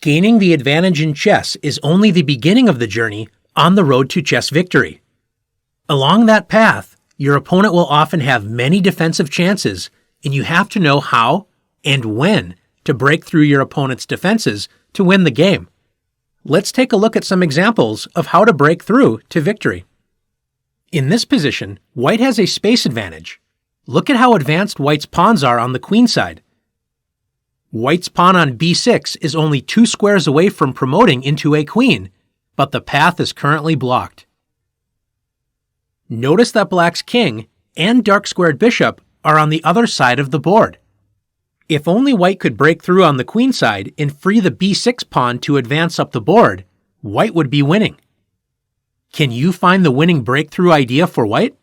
Gaining the advantage in chess is only the beginning of the journey on the road to chess victory. Along that path, your opponent will often have many defensive chances, and you have to know how and when to break through your opponent's defenses to win the game. Let's take a look at some examples of how to break through to victory. In this position, white has a space advantage. Look at how advanced white's pawns are on the queen side. White's pawn on b6 is only 2 squares away from promoting into a queen, but the path is currently blocked. Notice that black's king and dark-squared bishop are on the other side of the board. If only white could break through on the queen side and free the b6 pawn to advance up the board, white would be winning. Can you find the winning breakthrough idea for white?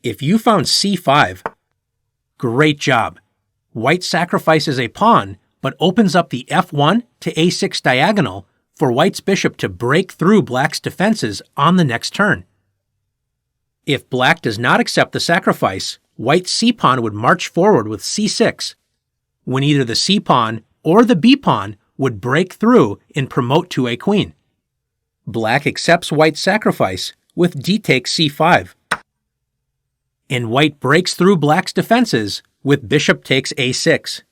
If you found c5, great job. White sacrifices a pawn, but opens up the f1 to a6 diagonal for white's bishop to break through black's defenses on the next turn. If black does not accept the sacrifice, white's c-pawn would march forward with c6, when either the c-pawn or the b-pawn would break through and promote to a queen. Black accepts white's sacrifice with d takes c5, and white breaks through black's defenses with bishop takes a6,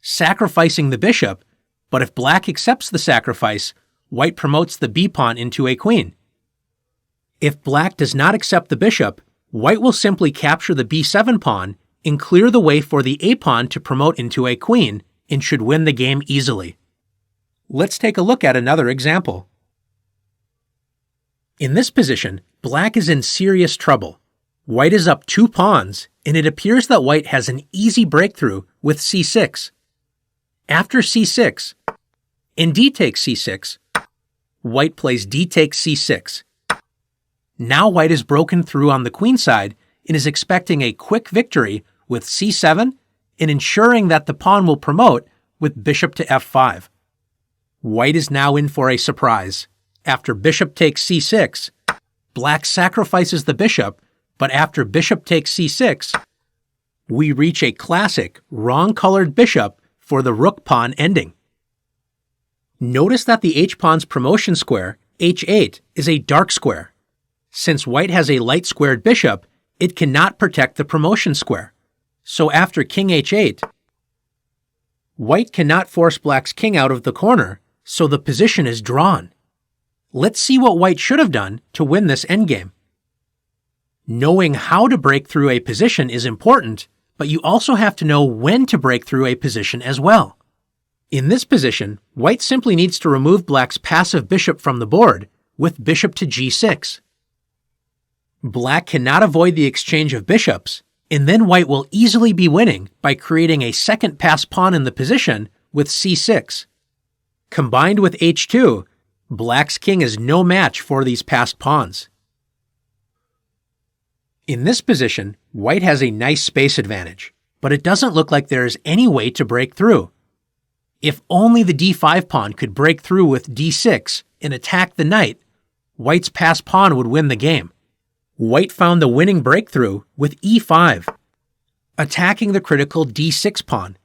sacrificing the bishop, but if black accepts the sacrifice, white promotes the b-pawn into a queen. If black does not accept the bishop, white will simply capture the b7 pawn and clear the way for the a-pawn to promote into a queen and should win the game easily. Let's take a look at another example. In this position, black is in serious trouble. White is up 2 pawns, and it appears that white has an easy breakthrough with c6. After c6, and d takes c6, white plays d takes c6. Now white is broken through on the queen side and is expecting a quick victory with c7 and ensuring that the pawn will promote with bishop to f5. White is now in for a surprise. After bishop takes c6, black sacrifices the bishop, but after bishop takes c6, we reach a classic wrong-colored bishop for the rook-pawn ending. Notice that the h-pawn's promotion square, h8, is a dark square. Since white has a light-squared bishop, it cannot protect the promotion square. So after king h8, white cannot force black's king out of the corner, so the position is drawn. Let's see what white should have done to win this endgame. Knowing how to break through a position is important, but you also have to know when to break through a position as well. In this position, white simply needs to remove black's passive bishop from the board with bishop to g6. Black cannot avoid the exchange of bishops, and then white will easily be winning by creating a second passed pawn in the position with c6. Combined with h2, black's king is no match for these passed pawns. In this position, white has a nice space advantage, but it doesn't look like there is any way to break through. If only the d5 pawn could break through with d6 and attack the knight, white's passed pawn would win the game. White found the winning breakthrough with e5, attacking the critical d6 pawn.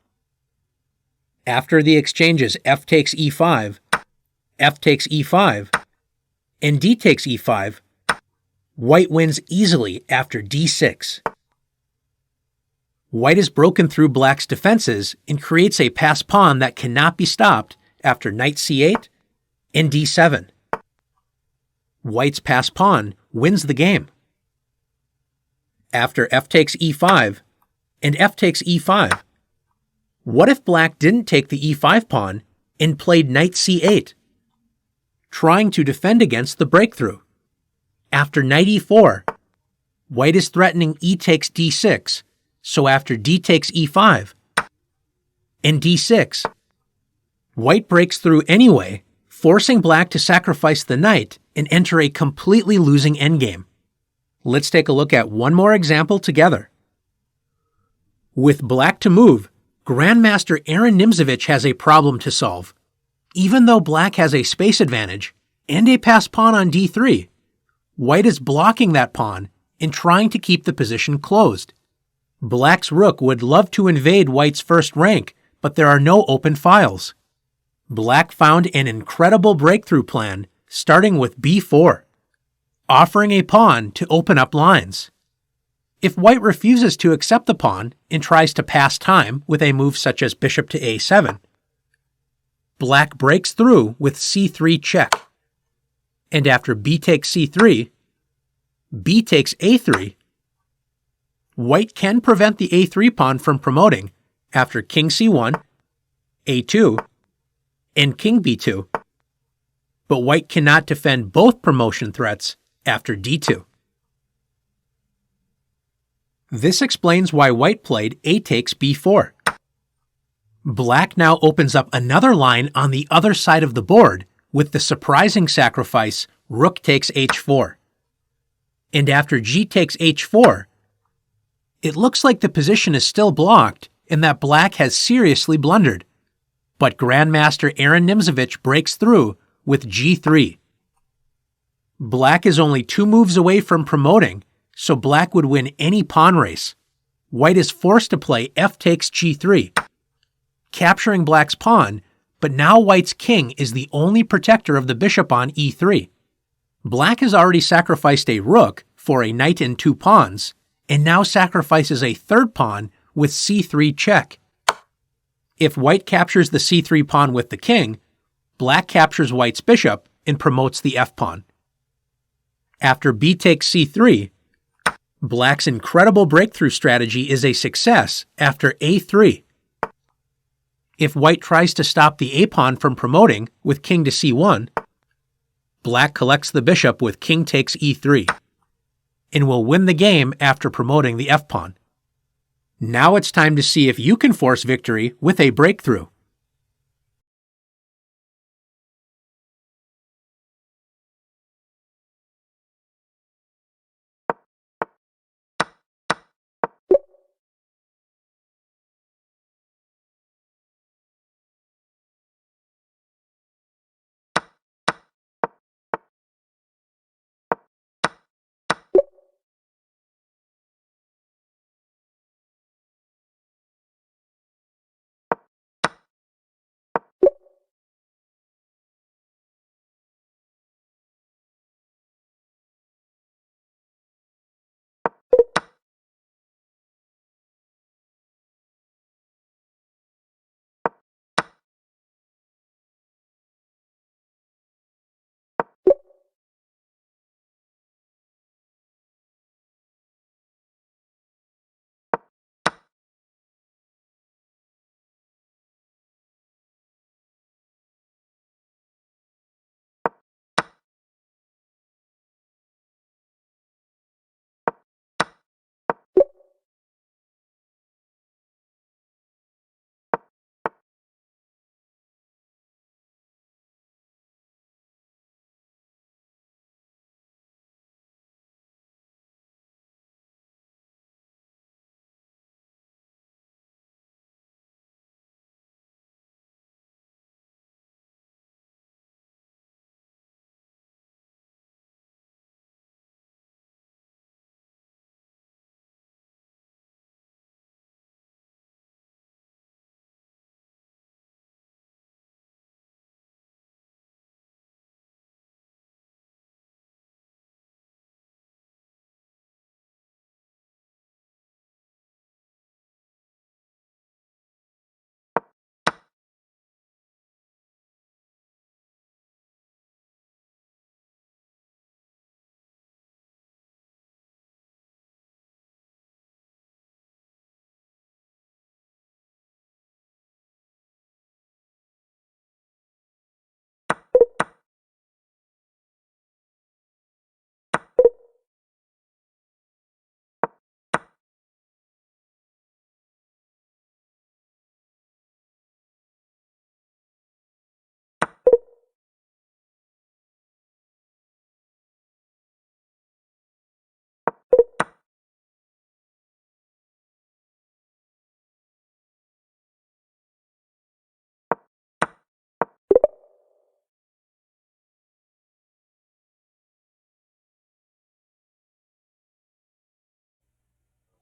After the exchanges f takes e5, f takes e5, and d takes e5, white wins easily after d6. White has broken through black's defenses and creates a passed pawn that cannot be stopped after knight c8 and d7. White's passed pawn wins the game. After f takes e5 and f takes e5, what if black didn't take the e5 pawn and played knight c8, trying to defend against the breakthrough? After knight e4, white is threatening e takes d6, so after d takes e5 and d6, white breaks through anyway, forcing black to sacrifice the knight and enter a completely losing endgame. Let's take a look at one more example together. With black to move, Grandmaster Aaron Nimzovich has a problem to solve. Even though black has a space advantage and a passed pawn on d3, white is blocking that pawn and trying to keep the position closed. Black's rook would love to invade white's first rank, but there are no open files. Black found an incredible breakthrough plan starting with b4, offering a pawn to open up lines. If white refuses to accept the pawn and tries to pass time with a move such as bishop to a7, black breaks through with c3 check. And after b takes c3, b takes a3, white can prevent the a3 pawn from promoting after king c1, a2, and king b2, but white cannot defend both promotion threats after d2. This explains why white played a takes b4. Black now opens up another line on the other side of the board with the surprising sacrifice rook takes h4. And after g takes h4, it looks like the position is still blocked and that black has seriously blundered. But Grandmaster Aaron Nimzowitsch breaks through with g3. Black is only 2 moves away from promoting, so black would win any pawn race. White is forced to play f takes g3, capturing black's pawn, but now white's king is the only protector of the bishop on e3. Black has already sacrificed a rook for a knight and 2 pawns, and now sacrifices a third pawn with c3 check. If white captures the c3 pawn with the king, black captures white's bishop and promotes the f-pawn. After b takes c3, black's incredible breakthrough strategy is a success after a3. If white tries to stop the a-pawn from promoting with king to c1, black collects the bishop with king takes e3, and will win the game after promoting the f-pawn. Now it's time to see if you can force victory with a breakthrough.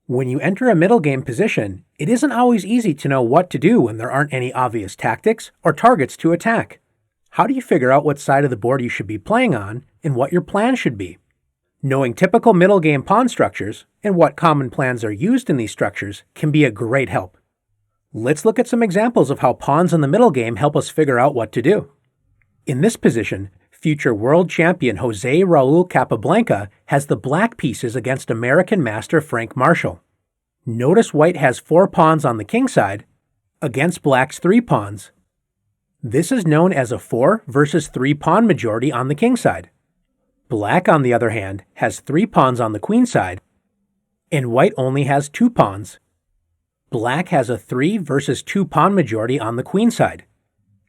When you enter a middle game position, it isn't always easy to know what to do when there aren't any obvious tactics or targets to attack. How do you figure out what side of the board you should be playing on and what your plan should be? Knowing typical middle game pawn structures and what common plans are used in these structures can be a great help. Let's look at some examples of how pawns in the middle game help us figure out what to do. In this position, future world champion Jose Raul Capablanca has the black pieces against American master Frank Marshall. Notice white has 4 pawns on the king side against black's 3 pawns. This is known as a 4 versus 3 pawn majority on the king side. Black, on the other hand, has 3 pawns on the queen side, and white only has 2 pawns. Black has a 3 versus 2 pawn majority on the queen side.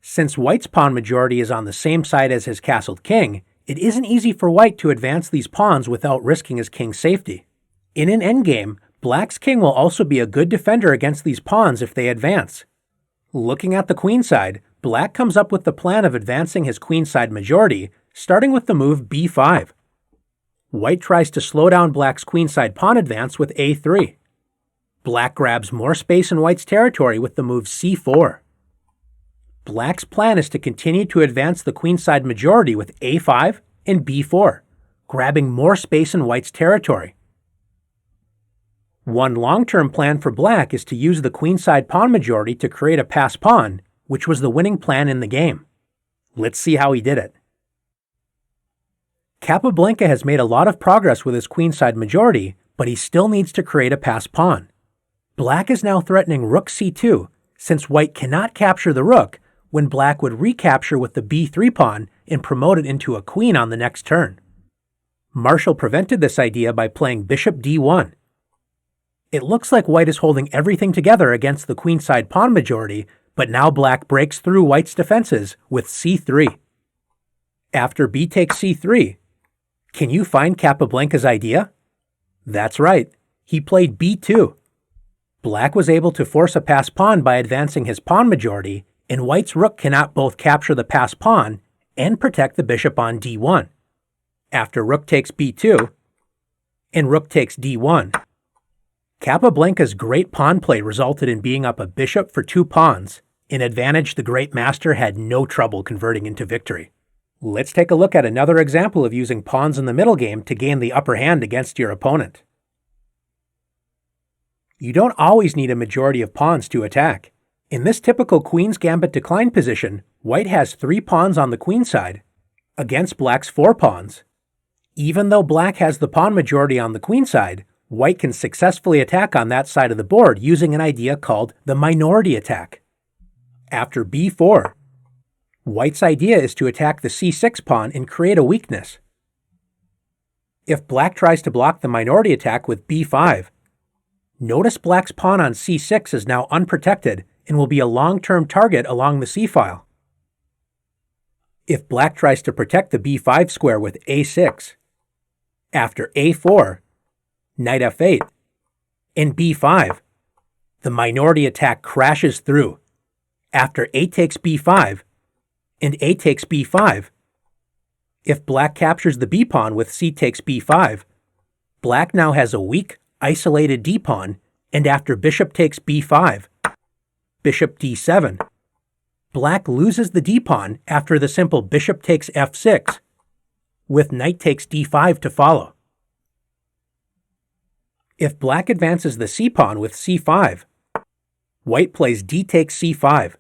Since white's pawn majority is on the same side as his castled king, it isn't easy for white to advance these pawns without risking his king's safety. In an endgame, black's king will also be a good defender against these pawns if they advance. Looking at the queen side, black comes up with the plan of advancing his queenside majority, starting with the move b5. White tries to slow down black's queenside pawn advance with a3. Black grabs more space in white's territory with the move c4. Black's plan is to continue to advance the queenside majority with a5 and b4, grabbing more space in white's territory. One long-term plan for black is to use the queenside pawn majority to create a pass pawn, which was the winning plan in the game. Let's see how he did it. Capablanca has made a lot of progress with his queenside majority, but he still needs to create a pass pawn. Black is now threatening rook c2, since white cannot capture the rook, when black would recapture with the b3 pawn and promote it into a queen on the next turn. Marshall prevented this idea by playing bishop d1. It looks like white is holding everything together against the queenside pawn majority, but now black breaks through white's defenses with c3. After b takes c3, can you find Capablanca's idea? That's right, he played b2. Black was able to force a pass pawn by advancing his pawn majority, and white's rook cannot both capture the pass pawn and protect the bishop on d1. After rook takes b2 and rook takes d1, Capablanca's great pawn play resulted in being up a bishop for 2 pawns, an advantage the great master had no trouble converting into victory. Let's take a look at another example of using pawns in the middle game to gain the upper hand against your opponent. You don't always need a majority of pawns to attack. In this typical Queen's Gambit decline position, white has 3 pawns on the queen side against black's 4 pawns. Even though black has the pawn majority on the queen side, white can successfully attack on that side of the board using an idea called the minority attack. After b4, white's idea is to attack the c6 pawn and create a weakness. If black tries to block the minority attack with b5, notice black's pawn on c6 is now unprotected and will be a long-term target along the c-file. If black tries to protect the b5 square with a6, after a4, knight f8, and b5, the minority attack crashes through. After a takes b5, and a takes b5, if black captures the b-pawn with c takes b5, black now has a weak, isolated d-pawn, and after bishop takes b5, bishop d7, black loses the d-pawn after the simple bishop takes f6, with knight takes d5 to follow. If black advances the c-pawn with c5, white plays d takes c5,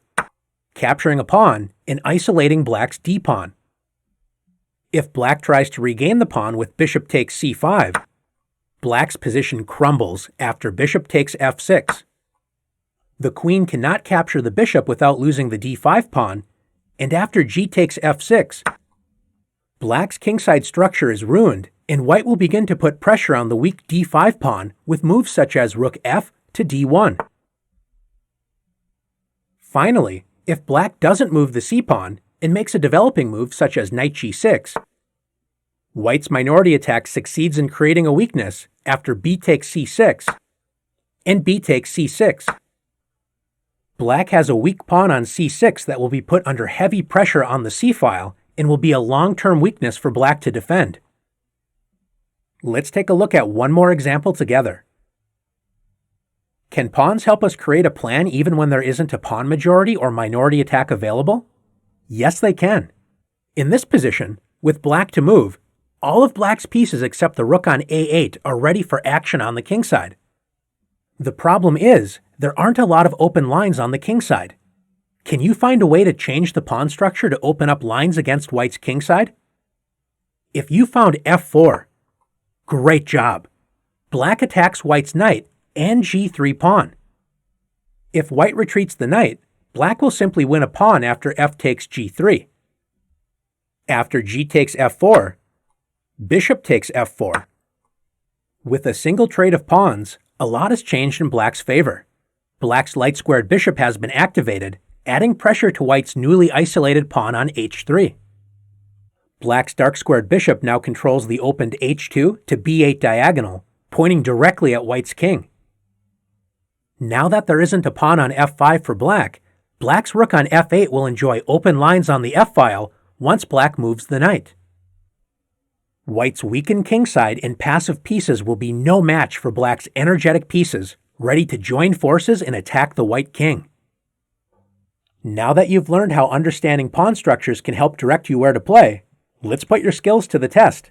capturing a pawn and isolating black's d-pawn. If black tries to regain the pawn with bishop takes c5, black's position crumbles after bishop takes f6. The queen cannot capture the bishop without losing the d5 pawn, and after g takes f6, black's kingside structure is ruined, and white will begin to put pressure on the weak d5 pawn with moves such as rook f to d1. Finally, if black doesn't move the c-pawn and makes a developing move such as knight g6, white's minority attack succeeds in creating a weakness after b takes c6 and b takes c6. Black has a weak pawn on c6 that will be put under heavy pressure on the c-file and will be a long-term weakness for black to defend. Let's take a look at one more example together. Can pawns help us create a plan even when there isn't a pawn majority or minority attack available? Yes, they can. In this position, with black to move, all of black's pieces except the rook on a8 are ready for action on the king side. The problem is, there aren't a lot of open lines on the king side. Can you find a way to change the pawn structure to open up lines against white's king side? If you found f4, great job. Black attacks white's knight and g3 pawn. If white retreats the knight, black will simply win a pawn after f takes g3. After g takes f4, bishop takes f4. With a single trade of pawns, a lot has changed in black's favor. Black's light-squared bishop has been activated, adding pressure to white's newly isolated pawn on h3. Black's dark-squared bishop now controls the opened h2 to b8 diagonal, pointing directly at white's king. Now that there isn't a pawn on f5 for black, black's rook on f8 will enjoy open lines on the f-file once black moves the knight. White's weakened kingside and passive pieces will be no match for black's energetic pieces, ready to join forces and attack the white king. Now that you've learned how understanding pawn structures can help direct you where to play, let's put your skills to the test.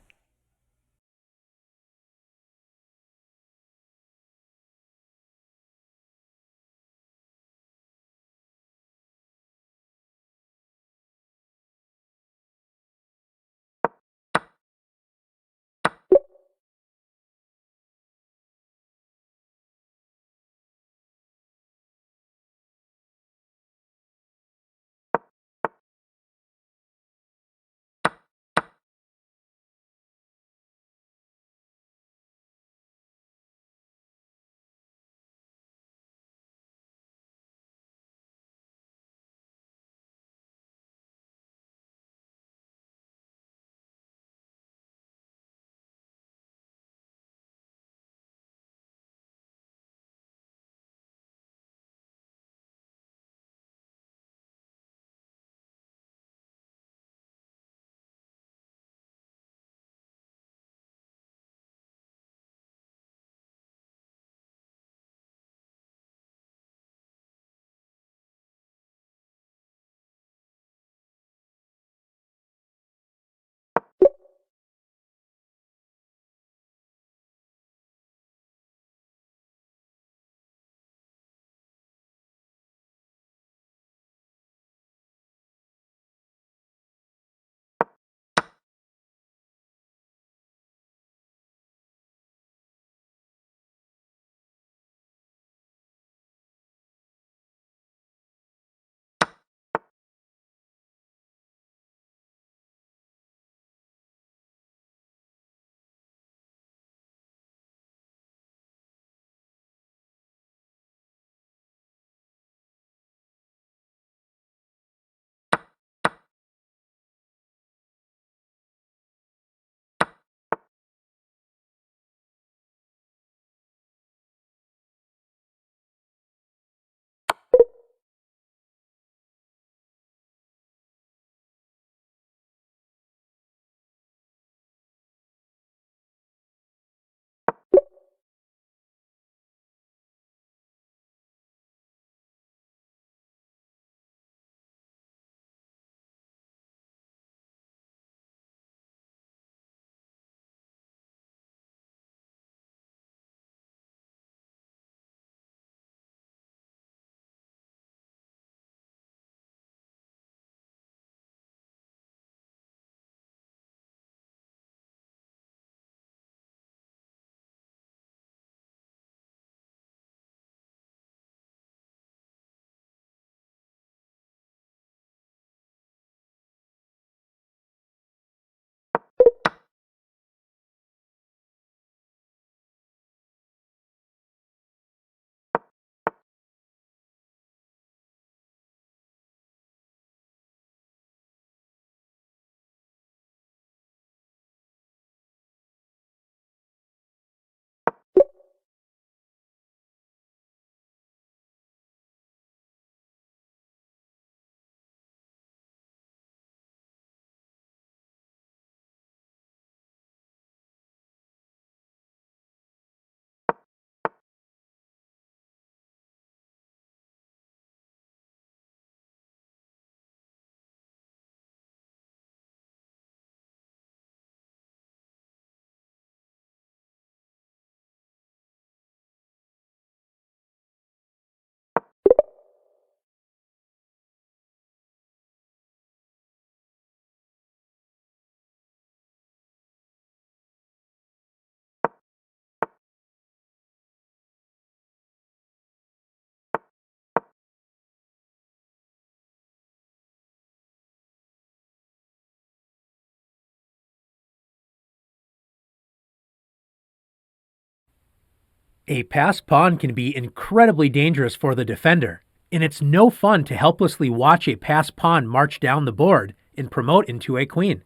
A passed pawn can be incredibly dangerous for the defender, and it's no fun to helplessly watch a passed pawn march down the board and promote into a queen.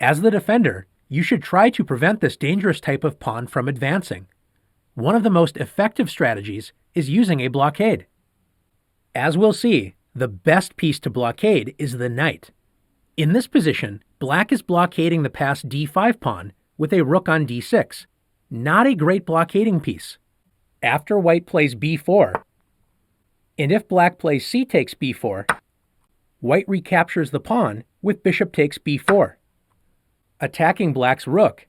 As the defender, you should try to prevent this dangerous type of pawn from advancing. One of the most effective strategies is using a blockade. As we'll see, the best piece to blockade is the knight. In this position, black is blockading the passed d5 pawn with a rook on d6. Not a great blockading piece. After white plays b4, and if black plays c takes b4, white recaptures the pawn with bishop takes b4, attacking black's rook,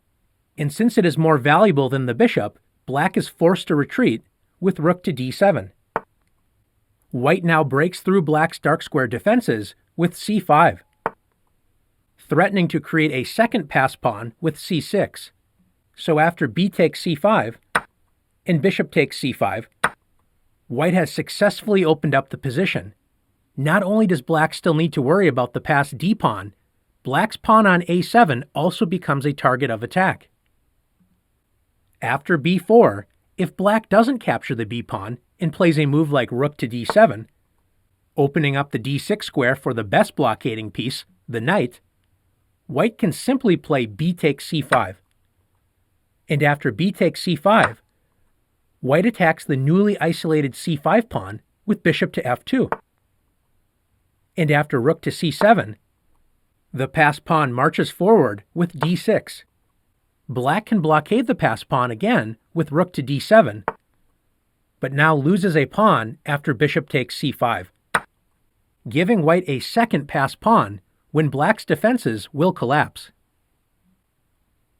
and since it is more valuable than the bishop, black is forced to retreat with rook to d7. White now breaks through black's dark square defenses with c5, threatening to create a second passed pawn with c6. So after b takes c5 and bishop takes c5, white has successfully opened up the position. Not only does black still need to worry about the passed d pawn, black's pawn on a7 also becomes a target of attack. After b4, if black doesn't capture the b pawn and plays a move like rook to d7, opening up the d6 square for the best blockading piece, the knight, white can simply play b takes c5. And after b takes c5, white attacks the newly isolated c5 pawn with bishop to f2. And after rook to c7, the passed pawn marches forward with d6. Black can blockade the passed pawn again with rook to d7, but now loses a pawn after bishop takes c5, giving white a second passed pawn when black's defenses will collapse.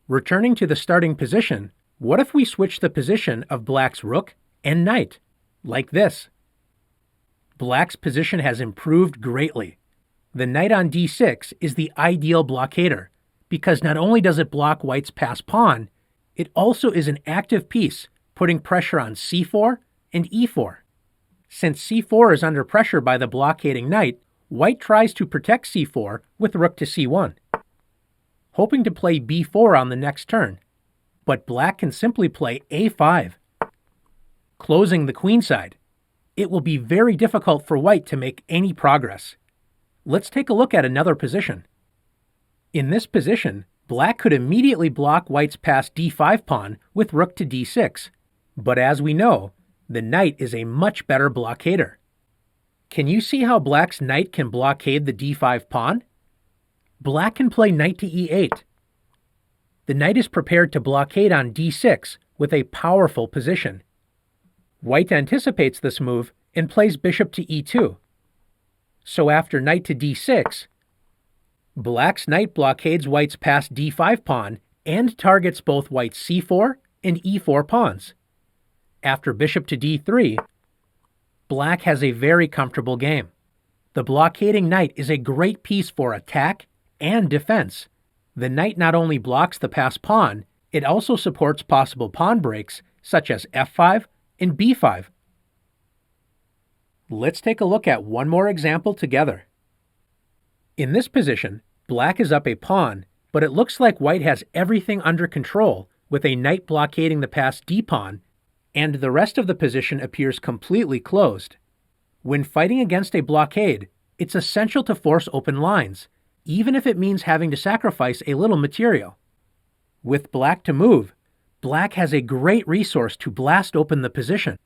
Returning to the starting position, what if we switch the position of black's rook and knight, like this? Black's position has improved greatly. The knight on d6 is the ideal blockader, because not only does it block white's passed pawn, it also is an active piece, putting pressure on c4 and e4. Since c4 is under pressure by the blockading knight, white tries to protect c4 with rook to c1, hoping to play b4 on the next turn, but black can simply play a5, closing the queenside. It will be very difficult for white to make any progress. Let's take a look at another position. In this position, black could immediately block white's passed d5 pawn with rook to d6, but as we know, the knight is a much better blockader. Can you see how black's knight can blockade the d5 pawn? Black can play knight to e8. The knight is prepared to blockade on d6 with a powerful position. White anticipates this move and plays bishop to e2. So after knight to d6, black's knight blockades white's passed d5 pawn and targets both white's c4 and e4 pawns. After bishop to d3, black has a very comfortable game. The blockading knight is a great piece for attack and defense. The knight not only blocks the passed pawn, it also supports possible pawn breaks such as f5 and b5. Let's take a look at one more example together. In this position, black is up a pawn, but it looks like white has everything under control with a knight blockading the passed d pawn, and the rest of the position appears completely closed. When fighting against a blockade, it's essential to force open lines, even if it means having to sacrifice a little material. With black to move, black has a great resource to blast open the position.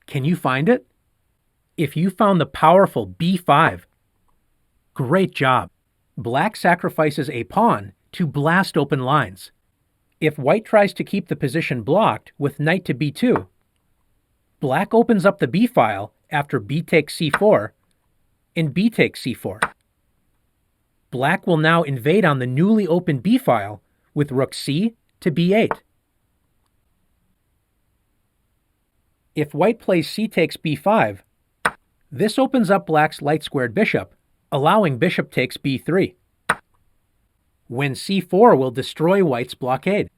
Can you find it? If you found the powerful b5, great job. Black sacrifices a pawn to blast open lines. If white tries to keep the position blocked with knight to b2, black opens up the b file after b takes c4 and b takes c4. Black will now invade on the newly opened b file with rook c to b8. If white plays c takes b5, this opens up black's light-squared bishop, allowing bishop takes b3. When c4 will destroy white's blockade.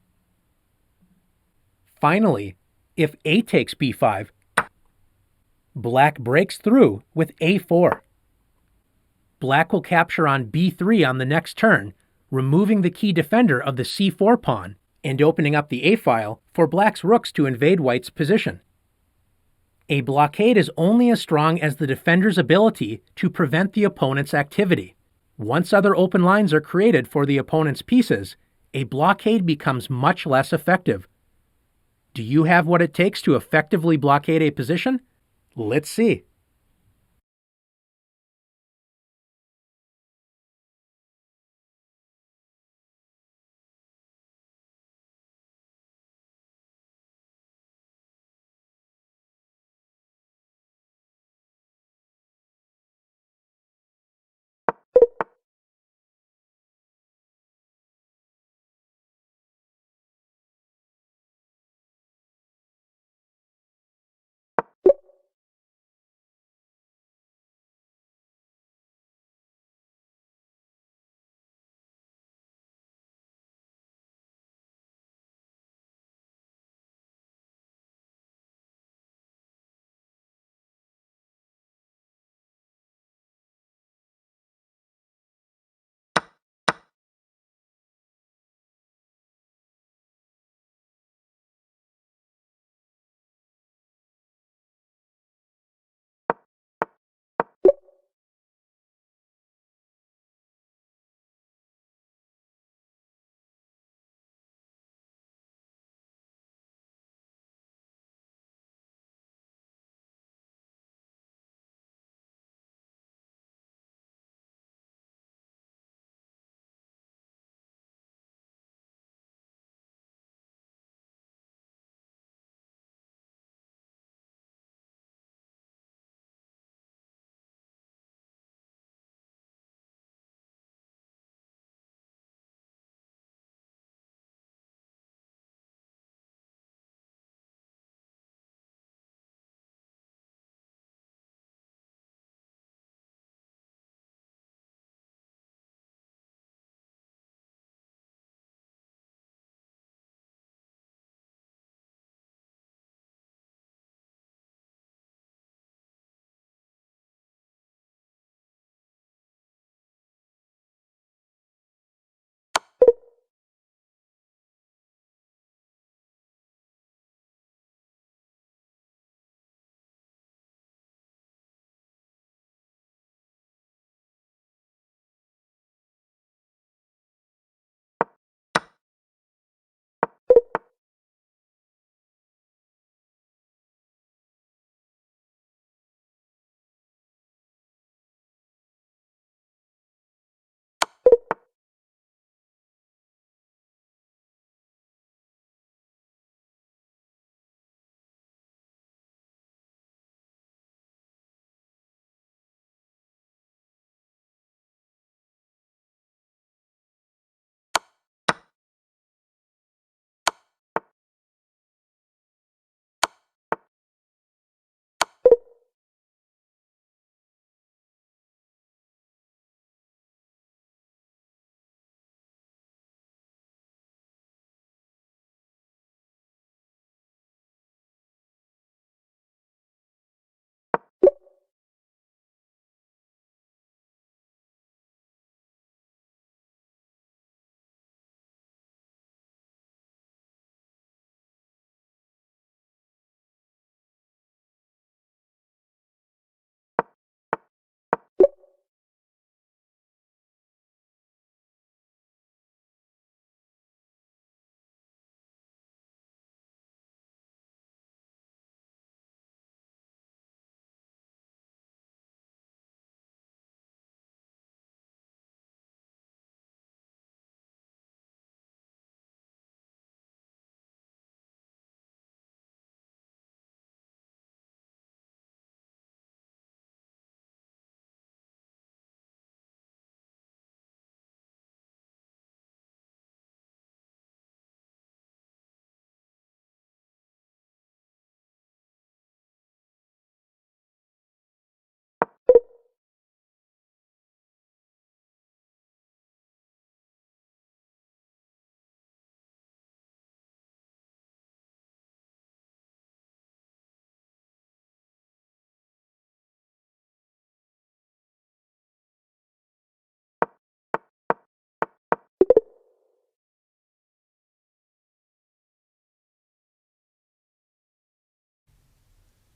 Finally, if a takes b5, black breaks through with a4. Black will capture on b3 on the next turn, removing the key defender of the c4 pawn and opening up the A-file for black's rooks to invade white's position. A blockade is only as strong as the defender's ability to prevent the opponent's activity. Once other open lines are created for the opponent's pieces, a blockade becomes much less effective. Do you have what it takes to effectively blockade a position? Let's see.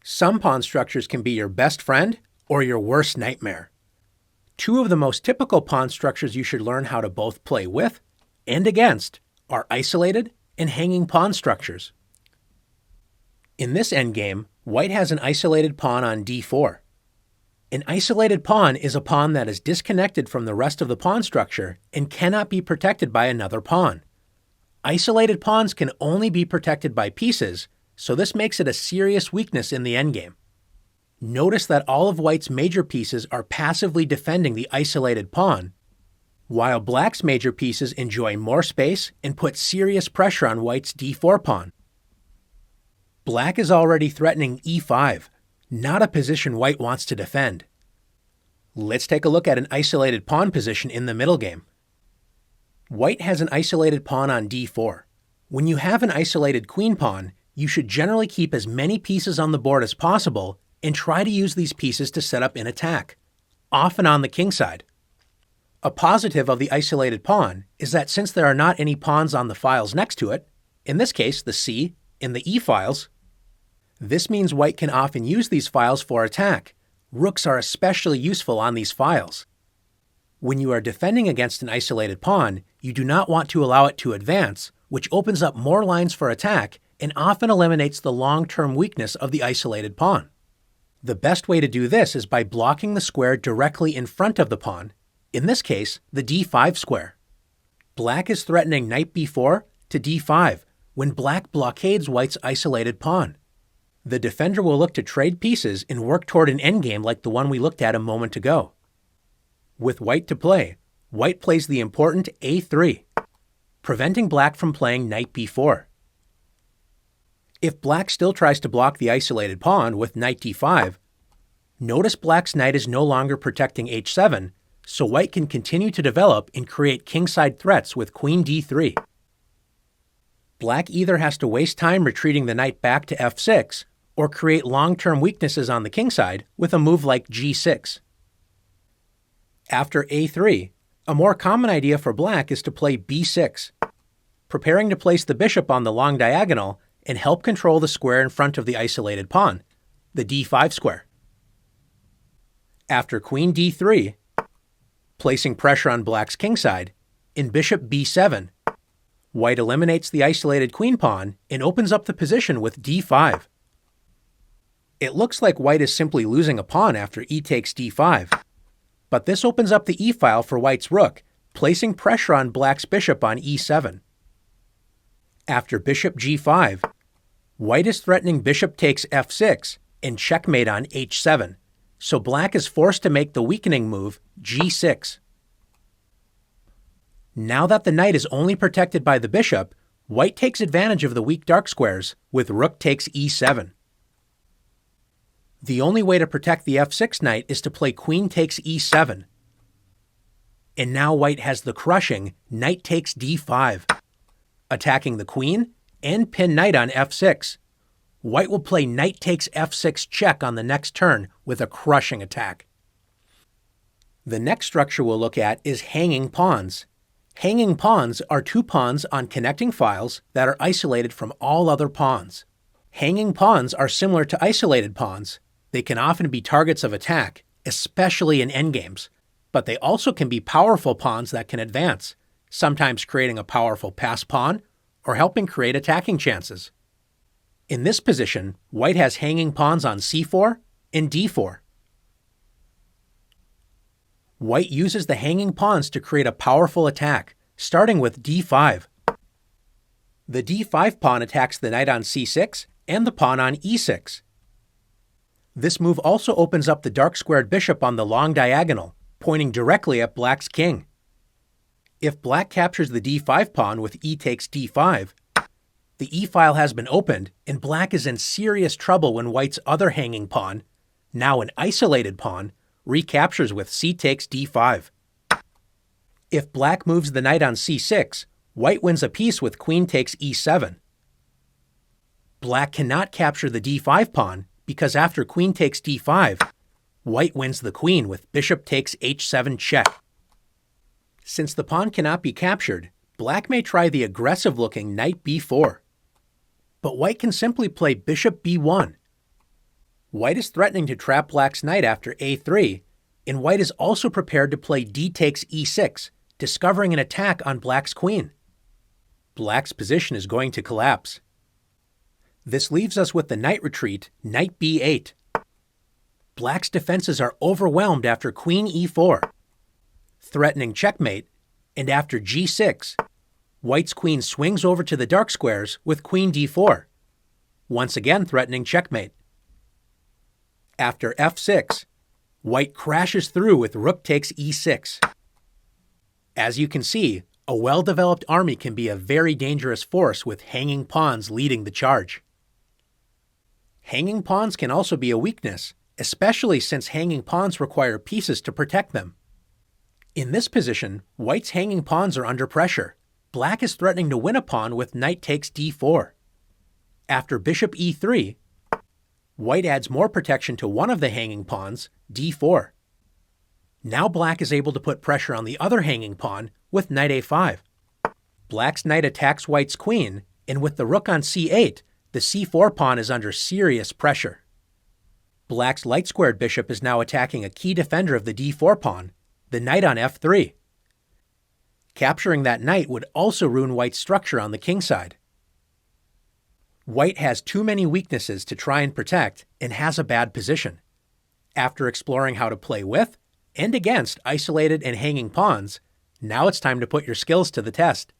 Some pawn structures can be your best friend or your worst nightmare. Two of the most typical pawn structures you should learn how to both play with and against are isolated and hanging pawn structures. In this endgame, white has an isolated pawn on d4. An isolated pawn is a pawn that is disconnected from the rest of the pawn structure and cannot be protected by another pawn. Isolated pawns can only be protected by pieces, so this makes it a serious weakness in the endgame. Notice that all of white's major pieces are passively defending the isolated pawn, while black's major pieces enjoy more space and put serious pressure on white's d4 pawn. Black is already threatening e5, not a position white wants to defend. Let's take a look at an isolated pawn position in the middle game. White has an isolated pawn on d4. When you have an isolated queen pawn, you should generally keep as many pieces on the board as possible and try to use these pieces to set up an attack, often on the king side. A positive of the isolated pawn is that since there are not any pawns on the files next to it, in this case the c and the e files, this means white can often use these files for attack. Rooks are especially useful on these files. When you are defending against an isolated pawn, you do not want to allow it to advance, which opens up more lines for attack and often eliminates the long-term weakness of the isolated pawn. The best way to do this is by blocking the square directly in front of the pawn, in this case, the d5 square. Black is threatening knight b4 to d5 when black blockades white's isolated pawn. The defender will look to trade pieces and work toward an endgame like the one we looked at a moment ago. With white to play, white plays the important a3, preventing black from playing knight b4. If black still tries to block the isolated pawn with knight d5, notice black's knight is no longer protecting h7, so white can continue to develop and create kingside threats with queen d3. Black either has to waste time retreating the knight back to f6 or create long-term weaknesses on the kingside with a move like g6. After a3, a more common idea for black is to play b6, preparing to place the bishop on the long diagonal and help control the square in front of the isolated pawn, the d5 square. After queen d3, placing pressure on black's kingside, in bishop b7, white eliminates the isolated queen pawn and opens up the position with d5. It looks like white is simply losing a pawn after e takes d5, but this opens up the e-file for white's rook, placing pressure on black's bishop on e7. After bishop g5, white is threatening bishop takes f6 and checkmate on h7, so black is forced to make the weakening move g6. Now that the knight is only protected by the bishop, white takes advantage of the weak dark squares with rook takes e7. The only way to protect the f6 knight is to play queen takes e7. And now white has the crushing knight takes d5, attacking the queen and pin knight on f6. White will play knight takes f6 check on the next turn with a crushing attack. The next structure we'll look at is hanging pawns. Hanging pawns are two pawns on connecting files that are isolated from all other pawns. Hanging pawns are similar to isolated pawns. They can often be targets of attack, especially in endgames, but they also can be powerful pawns that can advance, sometimes creating a powerful pass pawn or helping create attacking chances. In this position, white has hanging pawns on c4 and d4. White uses the hanging pawns to create a powerful attack, starting with d5. The d5 pawn attacks the knight on c6 and the pawn on e6. This move also opens up the dark squared bishop on the long diagonal, pointing directly at black's king. If black captures the d5 pawn with e takes d5, the e-file has been opened and black is in serious trouble when white's other hanging pawn, now an isolated pawn, recaptures with c takes d5. If black moves the knight on c6, white wins a piece with queen takes e7. Black cannot capture the d5 pawn because after queen takes d5, white wins the queen with bishop takes h7 check. Since the pawn cannot be captured, black may try the aggressive-looking knight b4. But white can simply play bishop b1. White is threatening to trap black's knight after a3, and white is also prepared to play d takes e6, discovering an attack on black's queen. Black's position is going to collapse. This leaves us with the knight retreat, knight b8. Black's defenses are overwhelmed after queen e4, threatening checkmate, and after g6, white's queen swings over to the dark squares with queen d4, once again threatening checkmate. After f6, white crashes through with rook takes e6. As you can see, a well-developed army can be a very dangerous force with hanging pawns leading the charge. Hanging pawns can also be a weakness, especially since hanging pawns require pieces to protect them. In this position, white's hanging pawns are under pressure. Black is threatening to win a pawn with knight takes d4. After bishop e3, white adds more protection to one of the hanging pawns, d4. Now black is able to put pressure on the other hanging pawn with knight a5. Black's knight attacks white's queen, and with the rook on c8, the c4 pawn is under serious pressure. Black's light-squared bishop is now attacking a key defender of the d4 pawn, the knight on f3. Capturing that knight would also ruin white's structure on the king side. White has too many weaknesses to try and protect and has a bad position. After exploring how to play with and against isolated and hanging pawns, now it's time to put your skills to the test.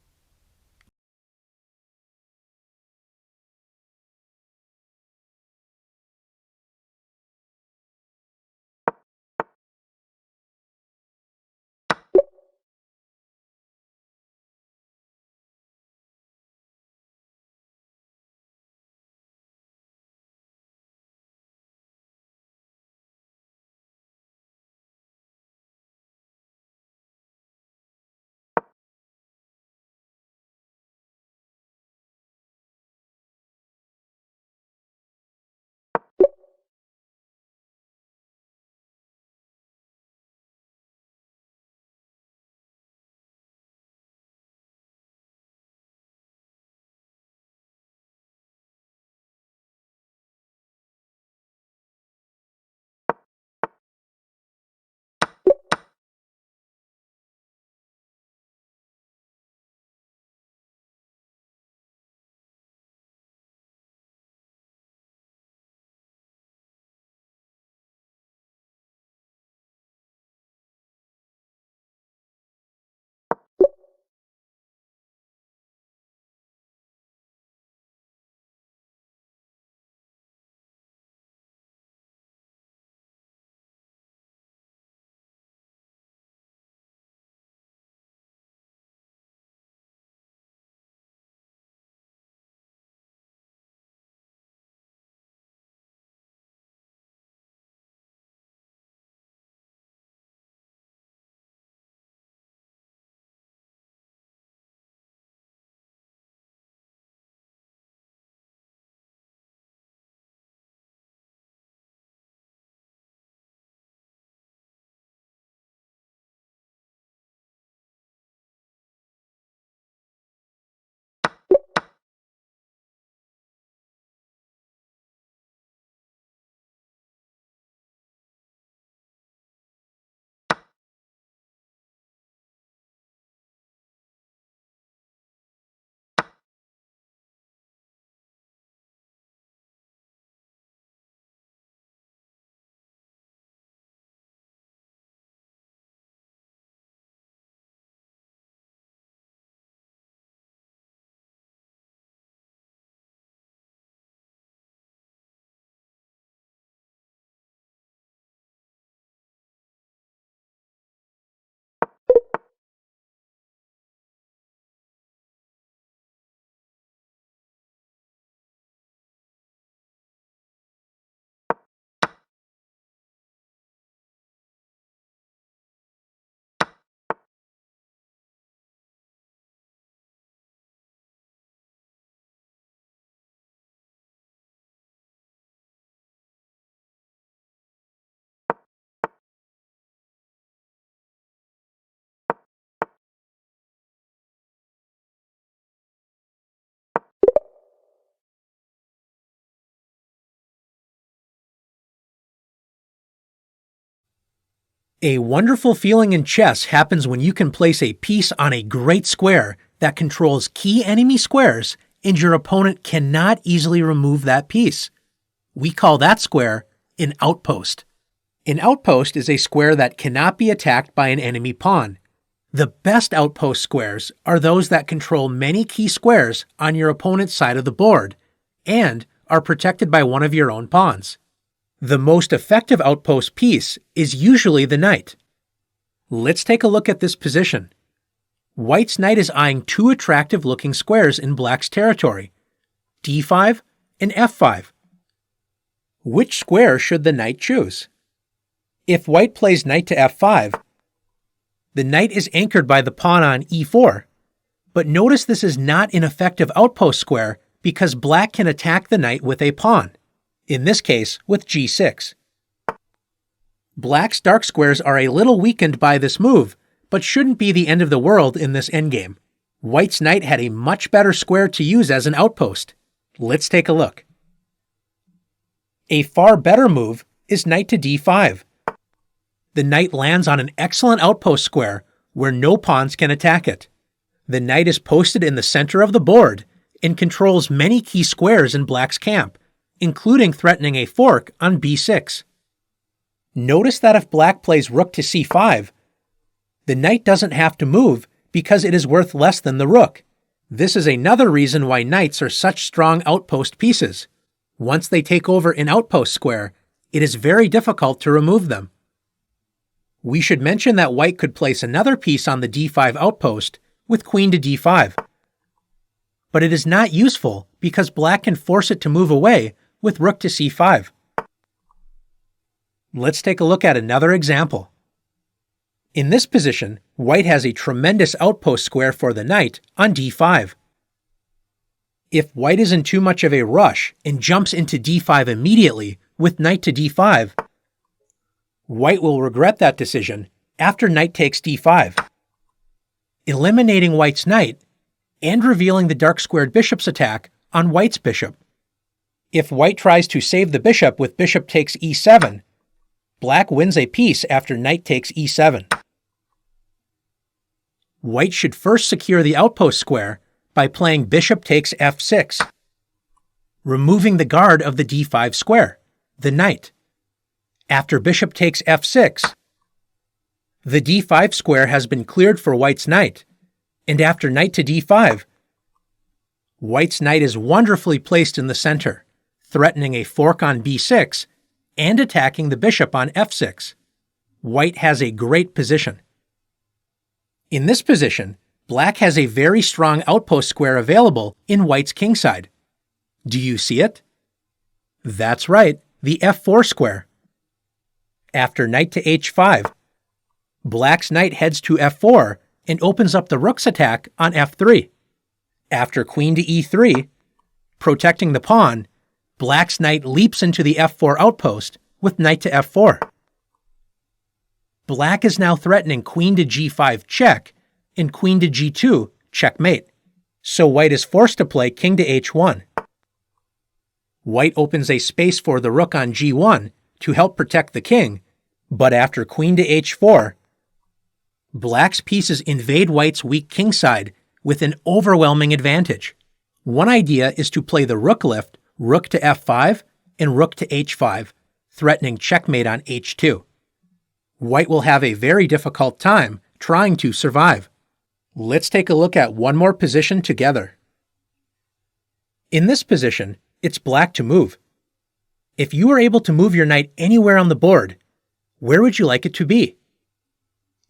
A wonderful feeling in chess happens when you can place a piece on a great square that controls key enemy squares and your opponent cannot easily remove that piece. We call that square an outpost. An outpost is a square that cannot be attacked by an enemy pawn. The best outpost squares are those that control many key squares on your opponent's side of the board and are protected by one of your own pawns. The most effective outpost piece is usually the knight. Let's take a look at this position. White's knight is eyeing two attractive-looking squares in black's territory, d5 and f5. Which square should the knight choose? If white plays knight to f5, the knight is anchored by the pawn on e4, but notice this is not an effective outpost square because black can attack the knight with a pawn, in this case with g6. Black's dark squares are a little weakened by this move, but shouldn't be the end of the world in this endgame. White's knight had a much better square to use as an outpost. Let's take a look. A far better move is knight to d5. The knight lands on an excellent outpost square where no pawns can attack it. The knight is posted in the center of the board and controls many key squares in black's camp, including threatening a fork on b6. Notice that if black plays rook to c5, the knight doesn't have to move because it is worth less than the rook. This is another reason why knights are such strong outpost pieces. Once they take over an outpost square, it is very difficult to remove them. We should mention that white could place another piece on the d5 outpost with queen to d5. But it is not useful because black can force it to move away with rook to c5. Let's take a look at another example. In this position, white has a tremendous outpost square for the knight on d5. If white is in too much of a rush and jumps into d5 immediately with knight to d5, white will regret that decision after knight takes d5, eliminating white's knight and revealing the dark-squared bishop's attack on white's bishop. If white tries to save the bishop with bishop takes e7, black wins a piece after knight takes e7. White should first secure the outpost square by playing bishop takes f6, removing the guard of the d5 square, the knight. After bishop takes f6, the d5 square has been cleared for white's knight, and after knight to d5, white's knight is wonderfully placed in the center, threatening a fork on b6 and attacking the bishop on f6. White has a great position. In this position, black has a very strong outpost square available in white's kingside. Do you see it? That's right, the f4 square. After knight to h5, black's knight heads to f4 and opens up the rook's attack on f3. After queen to e3, protecting the pawn, black's knight leaps into the f4 outpost with knight to f4. Black is now threatening queen to g5 check and queen to g2 checkmate, so white is forced to play king to h1. White opens a space for the rook on g1 to help protect the king, but after queen to h4, black's pieces invade white's weak kingside with an overwhelming advantage. One idea is to play the rook lift, rook to f5, and rook to h5, threatening checkmate on h2. White will have a very difficult time trying to survive. Let's take a look at one more position together. In this position, it's black to move. If you were able to move your knight anywhere on the board, where would you like it to be?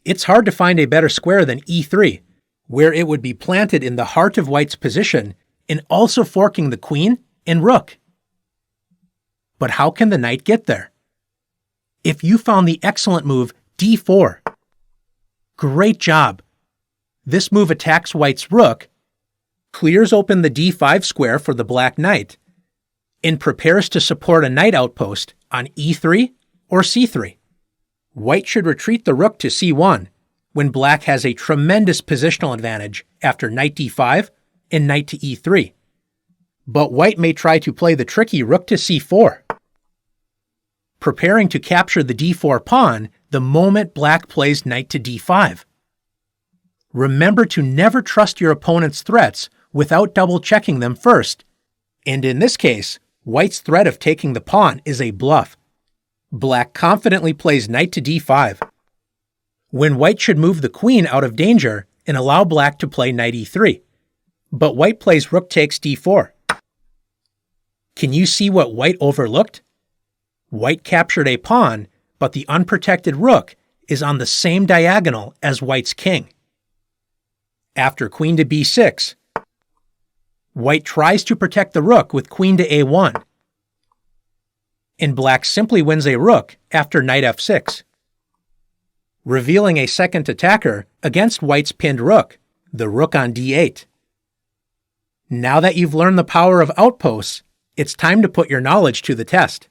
It's hard to find a better square than e3, where it would be planted in the heart of white's position and also forking the queen and rook. But how can the knight get there? If you found the excellent move d4, great job. This move attacks white's rook, clears open the d5 square for the black knight, and prepares to support a knight outpost on e3 or c3. White should retreat the rook to c1 when black has a tremendous positional advantage after knight d5 and knight to e3. But white may try to play the tricky rook to c4. preparing to capture the d4 pawn the moment black plays knight to d5. Remember to never trust your opponent's threats without double-checking them first, and in this case, white's threat of taking the pawn is a bluff. Black confidently plays knight to d5, when white should move the queen out of danger and allow black to play knight e3. But white plays rook takes d4. Can you see what white overlooked? White captured a pawn, but the unprotected rook is on the same diagonal as white's king. After queen to b6, white tries to protect the rook with queen to a1, and black simply wins a rook after knight f6, revealing a second attacker against white's pinned rook, the rook on d8. Now that you've learned the power of outposts, it's time to put your knowledge to the test.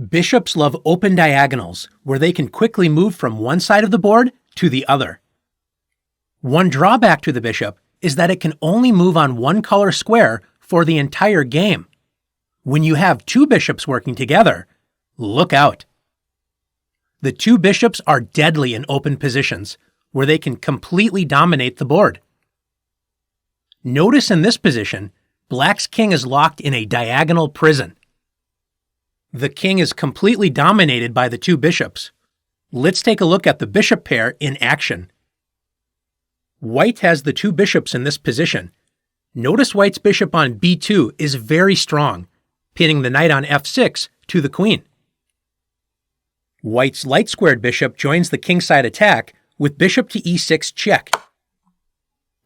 Bishops love open diagonals, where they can quickly move from one side of the board to the other. One drawback to the bishop is that it can only move on one color square for the entire game. When you have two bishops working together, look out. The two bishops are deadly in open positions, where they can completely dominate the board. Notice in this position, black's king is locked in a diagonal prison. The king is completely dominated by the two bishops. Let's take a look at the bishop pair in action. White has the two bishops in this position. Notice white's bishop on b2 is very strong, pinning the knight on f6 to the queen. White's light-squared bishop joins the kingside attack with bishop to e6 check.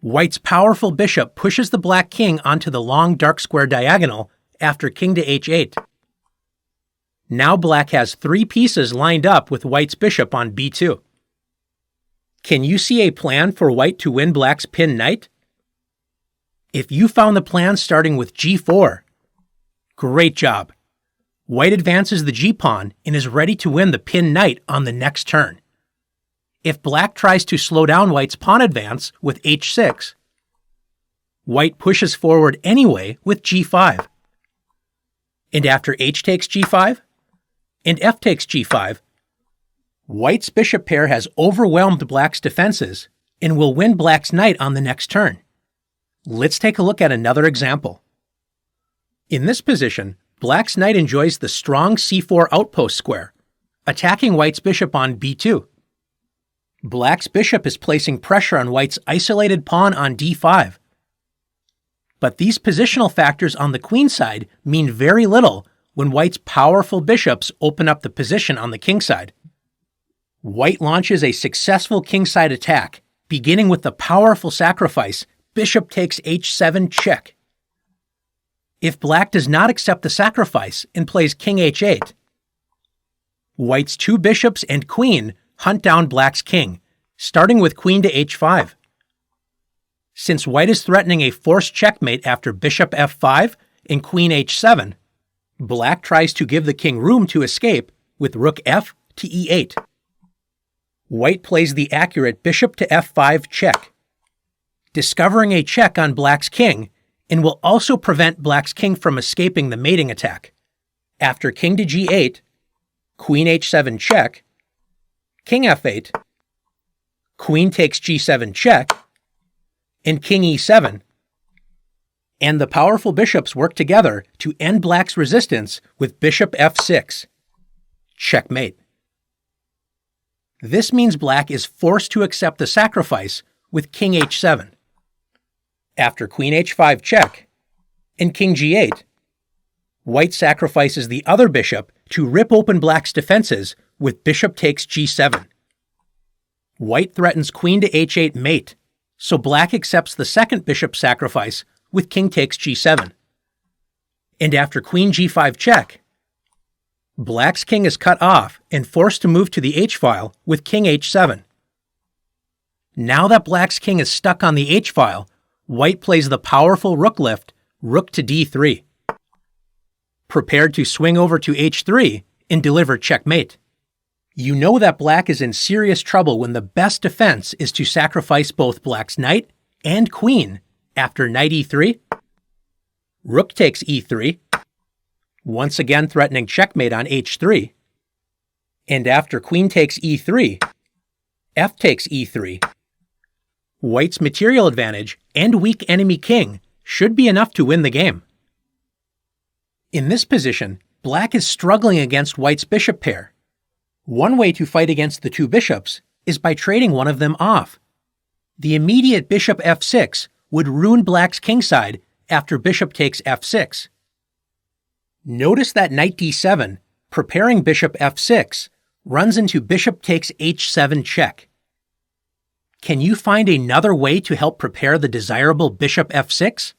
White's powerful bishop pushes the black king onto the long dark square diagonal after king to h8. Now black has three pieces lined up with white's bishop on b2. Can you see a plan for white to win black's pinned knight? If you found the plan starting with g4, great job. White advances the g-pawn and is ready to win the pinned knight on the next turn. If black tries to slow down white's pawn advance with h6, white pushes forward anyway with g5. And after h takes g5, and f takes g5, white's bishop pair has overwhelmed black's defenses and will win black's knight on the next turn. Let's take a look at another example. In this position, black's knight enjoys the strong c4 outpost square, attacking white's bishop on b2. Black's bishop is placing pressure on white's isolated pawn on d5. But these positional factors on the queen side mean very little when white's powerful bishops open up the position on the king side. White launches a successful kingside attack, beginning with the powerful sacrifice, bishop takes h7 check. If black does not accept the sacrifice and plays king h8, white's two bishops and queen hunt down black's king, starting with queen to h5. Since white is threatening a forced checkmate after bishop f5 and queen h7, black tries to give the king room to escape with rook f to e8. White plays the accurate bishop to f5 check, discovering a check on black's king, and will also prevent black's king from escaping the mating attack. After king to g8, queen h7 check, king f8, queen takes g7 check, and king e7, and the powerful bishops work together to end black's resistance with bishop f6. Checkmate. This means black is forced to accept the sacrifice with king h7. After queen h5 check and king g8, white sacrifices the other bishop to rip open black's defenses with bishop takes g7. White threatens queen to h8 mate, so black accepts the second bishop sacrifice with king takes g7. And after queen g5 check, black's king is cut off and forced to move to the h-file with king h7. Now that black's king is stuck on the h-file, white plays the powerful rook lift, rook to d3, prepared to swing over to h3 and deliver checkmate. You know that black is in serious trouble when the best defense is to sacrifice both black's knight and queen after knight e3, rook takes e3, once again threatening checkmate on h3, and after queen takes e3, f takes e3. White's material advantage and weak enemy king should be enough to win the game. In this position, black is struggling against white's bishop pair. One way to fight against the two bishops is by trading one of them off. The immediate bishop f6 would ruin black's kingside after bishop takes f6. Notice that knight d7, preparing bishop f6, runs into bishop takes h7 check. Can you find another way to help prepare the desirable bishop f6?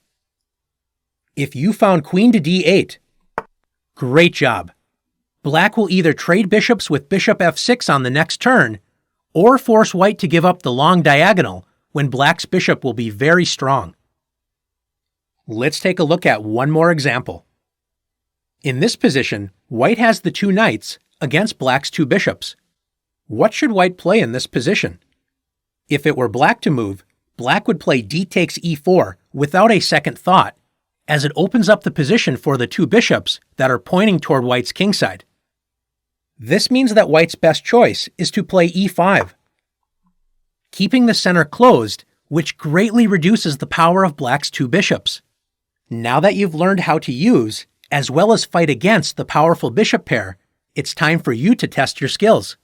If you found queen to d8, great job. Black will either trade bishops with bishop f6 on the next turn, or force white to give up the long diagonal when black's bishop will be very strong. Let's take a look at one more example. In this position, white has the two knights against black's two bishops. What should white play in this position? If it were black to move, black would play d takes e4 without a second thought, as it opens up the position for the two bishops that are pointing toward white's kingside. This means that white's best choice is to play e5, keeping the center closed, which greatly reduces the power of black's two bishops. Now that you've learned how to use, as well as fight against the powerful bishop pair, it's time for you to test your skills.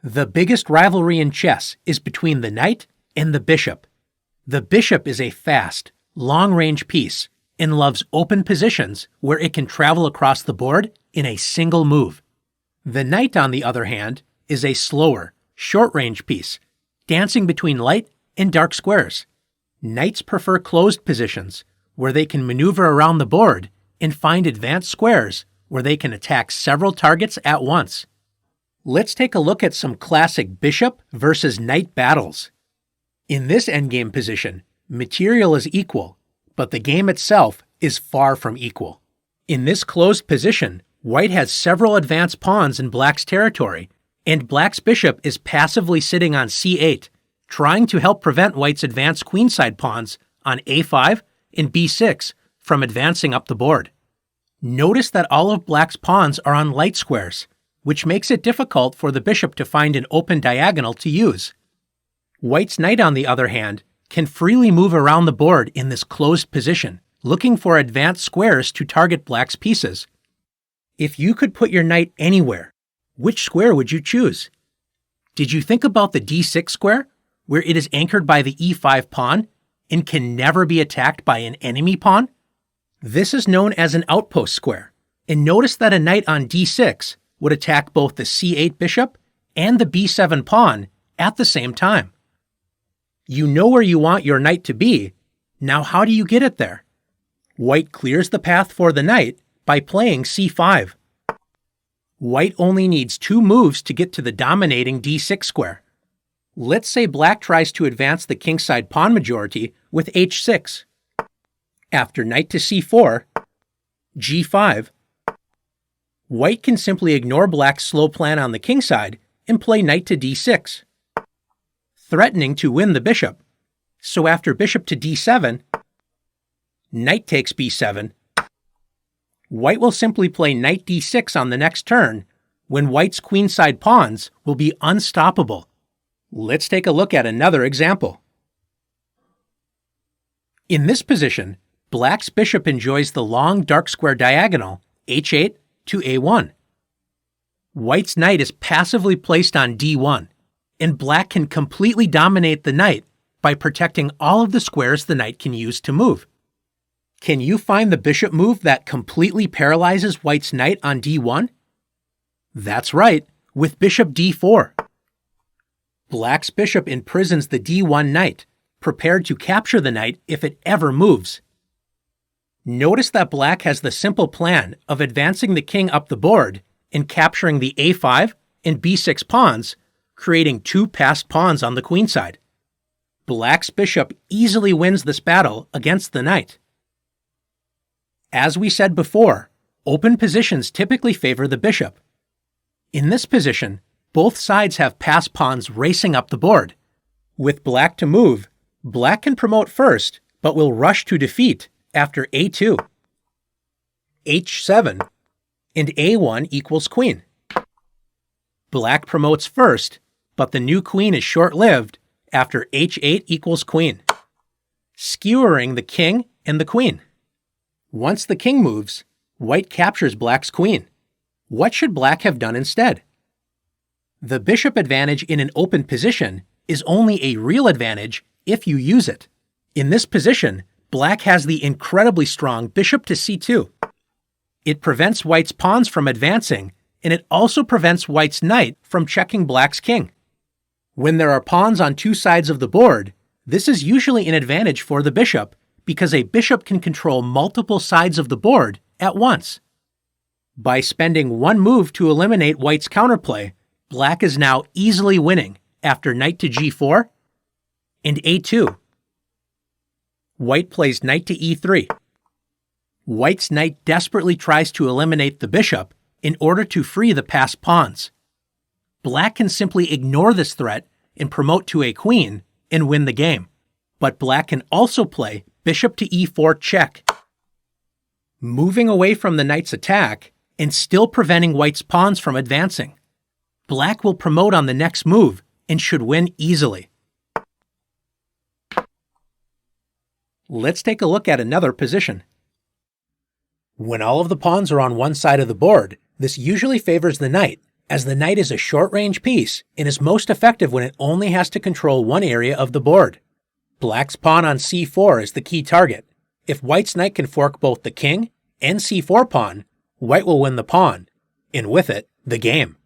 The biggest rivalry in chess is between the knight and the bishop. The bishop is a fast, long-range piece and loves open positions where it can travel across the board in a single move. The knight, on the other hand, is a slower, short-range piece, dancing between light and dark squares. Knights prefer closed positions, where they can maneuver around the board and find advanced squares where they can attack several targets at once. Let's take a look at some classic bishop versus knight battles. In this endgame position, material is equal, but the game itself is far from equal. In this closed position, white has several advanced pawns in black's territory, and black's bishop is passively sitting on c8, trying to help prevent white's advanced queenside pawns on a5 and b6 from advancing up the board. Notice that all of black's pawns are on light squares, which makes it difficult for the bishop to find an open diagonal to use. White's knight, on the other hand, can freely move around the board in this closed position, looking for advanced squares to target black's pieces. If you could put your knight anywhere, which square would you choose? Did you think about the d6 square, where it is anchored by the e5 pawn and can never be attacked by an enemy pawn? This is known as an outpost square, and notice that a knight on d6 would attack both the c8 bishop and the b7 pawn at the same time. You know where you want your knight to be. Now how do you get it there? White clears the path for the knight by playing c5. White only needs 2 moves to get to the dominating d6 square. Let's say black tries to advance the kingside pawn majority with h6. After knight to c4, g5, white can simply ignore black's slow plan on the kingside and play knight to d6, threatening to win the bishop. So after bishop to d7, knight takes b7, white will simply play knight d6 on the next turn, when white's queenside pawns will be unstoppable. Let's take a look at another example. In this position, black's bishop enjoys the long dark square diagonal h8 to a1. White's knight is passively placed on d1, and black can completely dominate the knight by protecting all of the squares the knight can use to move. Can you find the bishop move that completely paralyzes white's knight on d1? That's right, with bishop d4. Black's bishop imprisons the d1 knight, prepared to capture the knight if it ever moves. Notice that black has the simple plan of advancing the king up the board and capturing the a5 and b6 pawns, creating 2 passed pawns on the queenside. Black's bishop easily wins this battle against the knight. As we said before, open positions typically favor the bishop. In this position, both sides have passed pawns racing up the board. With black to move, black can promote first, but will rush to defeat after a2, h7, and a1 equals queen. Black promotes first, but the new queen is short-lived after h8 equals queen, skewering the king and the queen. Once the king moves, white captures black's queen. What should black have done instead? The bishop advantage in an open position is only a real advantage if you use it. In this position, black has the incredibly strong bishop to c2. It prevents white's pawns from advancing, and it also prevents white's knight from checking black's king. When there are pawns on 2 sides of the board, this is usually an advantage for the bishop because a bishop can control multiple sides of the board at once. By spending 1 move to eliminate white's counterplay, black is now easily winning after knight to g4 and a2. White plays knight to e3. White's knight desperately tries to eliminate the bishop in order to free the passed pawns. Black can simply ignore this threat and promote to a queen and win the game. But black can also play bishop to e4 check, moving away from the knight's attack and still preventing white's pawns from advancing. Black will promote on the next move and should win easily. Let's take a look at another position. When all of the pawns are on one side of the board, this usually favors the knight as the knight is a short-range piece and is most effective when it only has to control one area of the board. Black's pawn on c4 is the key target. If white's knight can fork both the king and c4 pawn, white will win the pawn, and with it, the game.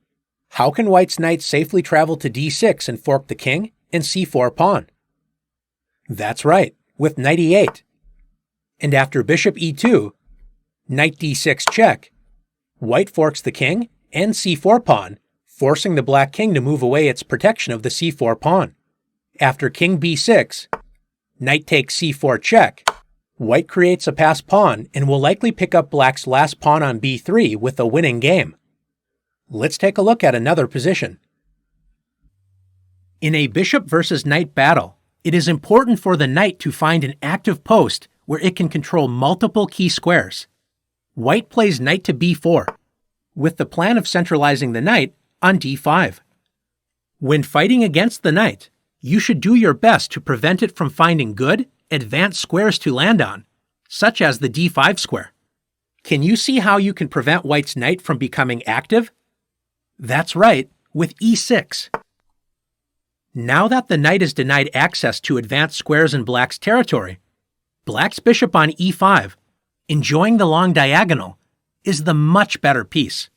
How can white's knight safely travel to d6 and fork the king and c4 pawn? That's right, with knight e8. And after bishop e2, knight d6 check, white forks the king and c4 pawn, forcing the black king to move away its protection of the c4 pawn. After king b6, knight takes c4 check, white creates a passed pawn and will likely pick up black's last pawn on b3 with a winning game. Let's take a look at another position. In a bishop versus knight battle, it is important for the knight to find an active post where it can control multiple key squares. White plays knight to b4, with the plan of centralizing the knight on d5. When fighting against the knight, you should do your best to prevent it from finding good, advanced squares to land on, such as the d5 square. Can you see how you can prevent white's knight from becoming active? That's right, with e6. Now that the knight is denied access to advanced squares in black's territory, black's bishop on e5, enjoying the long diagonal, is the much better piece.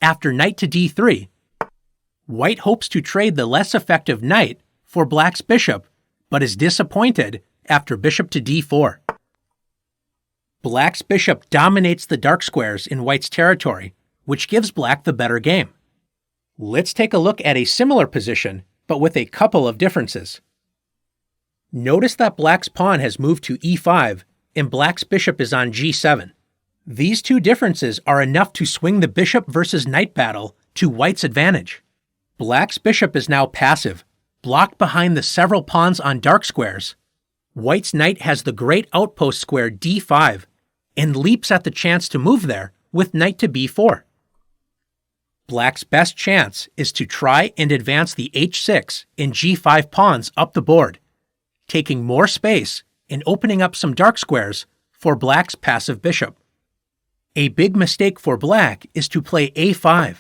After knight to d3, white hopes to trade the less effective knight for black's bishop, but is disappointed after bishop to d4. Black's bishop dominates the dark squares in white's territory, which gives black the better game. Let's take a look at a similar position, but with a couple of differences. Notice that black's pawn has moved to e5 and black's bishop is on g7. These two differences are enough to swing the bishop versus knight battle to white's advantage. Black's bishop is now passive, blocked behind the several pawns on dark squares. White's knight has the great outpost square d5 and leaps at the chance to move there with knight to b4. Black's best chance is to try and advance the h6 and g5 pawns up the board, taking more space and opening up some dark squares for black's passive bishop. A big mistake for black is to play a5.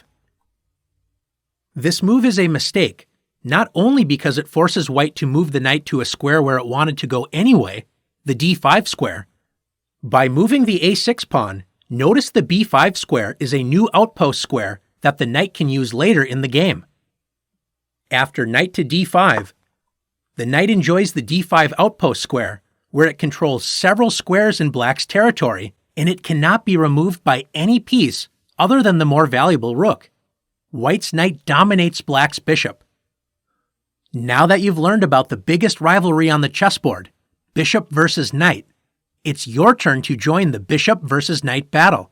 This move is a mistake, not only because it forces white to move the knight to a square where it wanted to go anyway, the d5 square. By moving the a6 pawn, notice the b5 square is a new outpost square that the knight can use later in the game. After knight to d5, the knight enjoys the d5 outpost square, where it controls several squares in black's territory, and it cannot be removed by any piece other than the more valuable rook. White's knight dominates black's bishop. Now that you've learned about the biggest rivalry on the chessboard, bishop versus knight, it's your turn to join the bishop versus knight battle.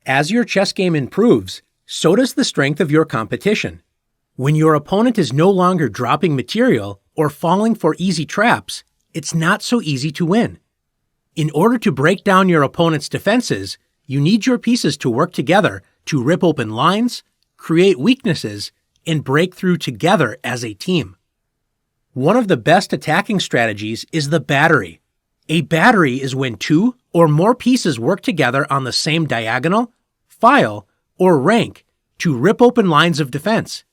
As your chess game improves, so does the strength of your competition. When your opponent is no longer dropping material or falling for easy traps, it's not so easy to win. In order to break down your opponent's defenses, you need your pieces to work together to rip open lines, create weaknesses, and break through together as a team. One of the best attacking strategies is the battery. A battery is when two or more pieces work together on the same diagonal, file, or rank to rip open lines of defense.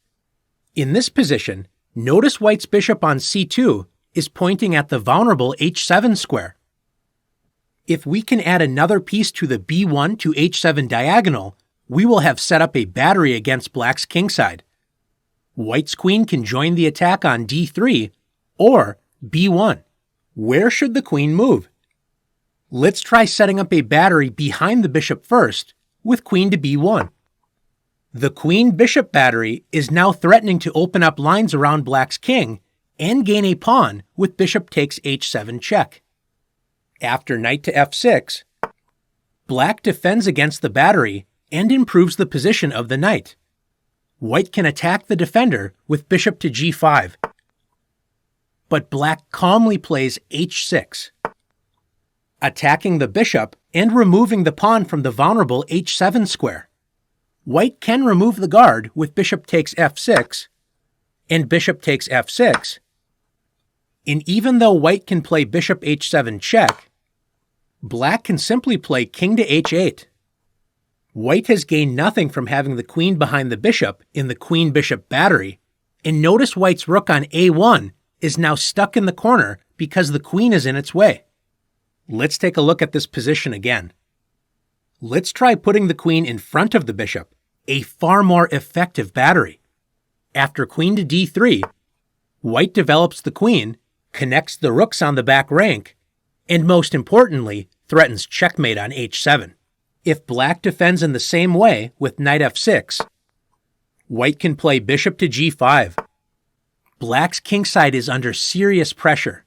In this position, notice White's bishop on c2 is pointing at the vulnerable h7 square. If we can add another piece to the b1 to h7 diagonal, we will have set up a battery against Black's kingside. White's queen can join the attack on d3 or b1. Where should the queen move? Let's try setting up a battery behind the bishop first with queen to b1. The queen-bishop battery is now threatening to open up lines around Black's king and gain a pawn with bishop takes h7 check. After knight to f6, Black defends against the battery and improves the position of the knight. White can attack the defender with bishop to g5. But Black calmly plays h6, attacking the bishop and removing the pawn from the vulnerable h7 square. White can remove the guard with bishop takes f6 and bishop takes f6. And even though White can play bishop h7 check, Black can simply play king to h8. White has gained nothing from having the queen behind the bishop in the queen-bishop battery, and notice White's rook on a1 is now stuck in the corner because the queen is in its way. Let's take a look at this position again. Let's try putting the queen in front of the bishop, a far more effective battery. After queen to d3, White develops the queen, connects the rooks on the back rank, and most importantly, threatens checkmate on h7. If Black defends in the same way with knight f6, White can play bishop to g5. Black's kingside is under serious pressure.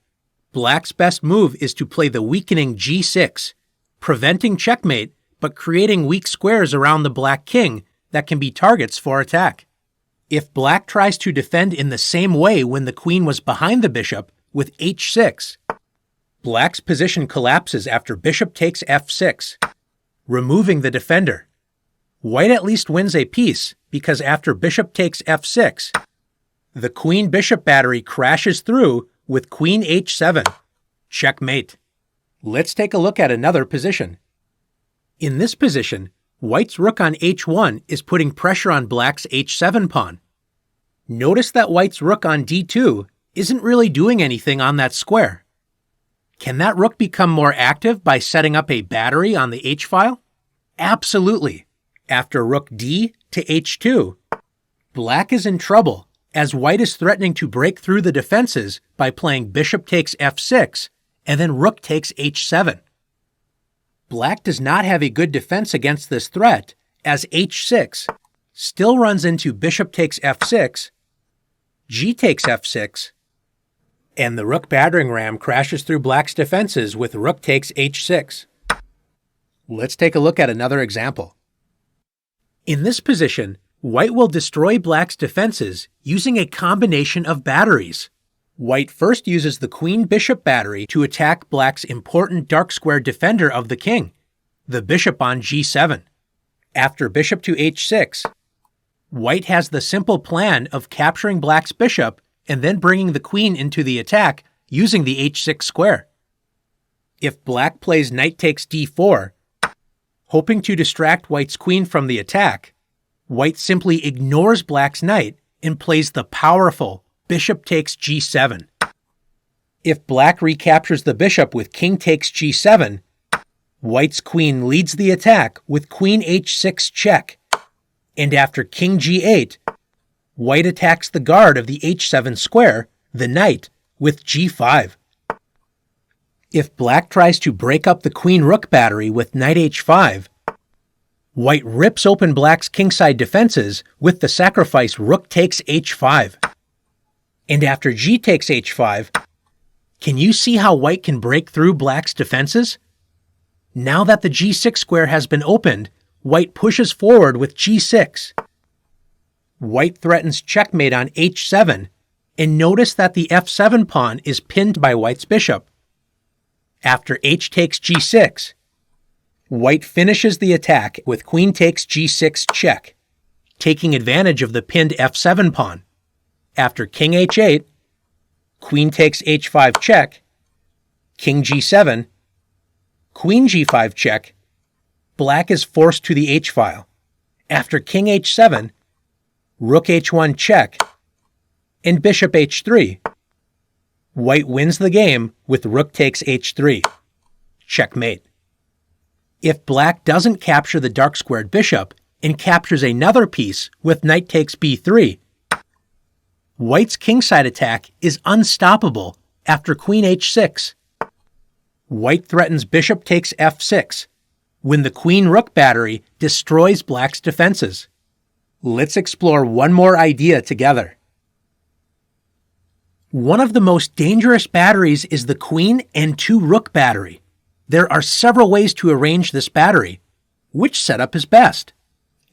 Black's best move is to play the weakening g6, preventing checkmate but creating weak squares around the Black king that can be targets for attack. If Black tries to defend in the same way when the queen was behind the bishop with h6, Black's position collapses after bishop takes f6, removing the defender. White at least wins a piece because after bishop takes f6, the queen-bishop battery crashes through with queen h7. Checkmate. Let's take a look at another position. In this position, White's rook on h1 is putting pressure on Black's h7 pawn. Notice that White's rook on d2 isn't really doing anything on that square. Can that rook become more active by setting up a battery on the h-file? Absolutely. After rook d to h2, Black is in trouble as White is threatening to break through the defenses by playing bishop takes f6 and then rook takes h7. Black does not have a good defense against this threat as h6 still runs into bishop takes f6, g takes f6, and the rook battering ram crashes through Black's defenses with rook takes h6. Let's take a look at another example. In this position, White will destroy Black's defenses using a combination of batteries. White first uses the queen-bishop battery to attack Black's important dark square defender of the king, the bishop on g7. After bishop to h6, White has the simple plan of capturing Black's bishop and then bringing the queen into the attack using the h6 square. If Black plays knight takes d4, hoping to distract White's queen from the attack, White simply ignores Black's knight and plays the powerful bishop takes g7. If Black recaptures the bishop with king takes g7, White's queen leads the attack with queen h6 check, and after king g8, White attacks the guard of the h7 square, the knight, with g5. If Black tries to break up the queen-rook battery with knight h5, White rips open Black's kingside defenses with the sacrifice rook takes h5. And after g takes h5, can you see how White can break through Black's defenses? Now that the g6 square has been opened, White pushes forward with g6. White threatens checkmate on h7, and notice that the f7 pawn is pinned by White's bishop. After h takes g6, White finishes the attack with queen takes g6 check, taking advantage of the pinned f7 pawn. After king h8, queen takes h5 check, king g7, queen g5 check, Black is forced to the h-file. After king h7, rook h1 check, and bishop h3. White wins the game with rook takes h3. Checkmate. If Black doesn't capture the dark squared bishop and captures another piece with knight takes b3, White's kingside attack is unstoppable after queen h6. White threatens bishop takes f6, when the queen-rook battery destroys Black's defenses. Let's explore one more idea together. One of the most dangerous batteries is the queen and 2-rook battery. There are several ways to arrange this battery. Which setup is best?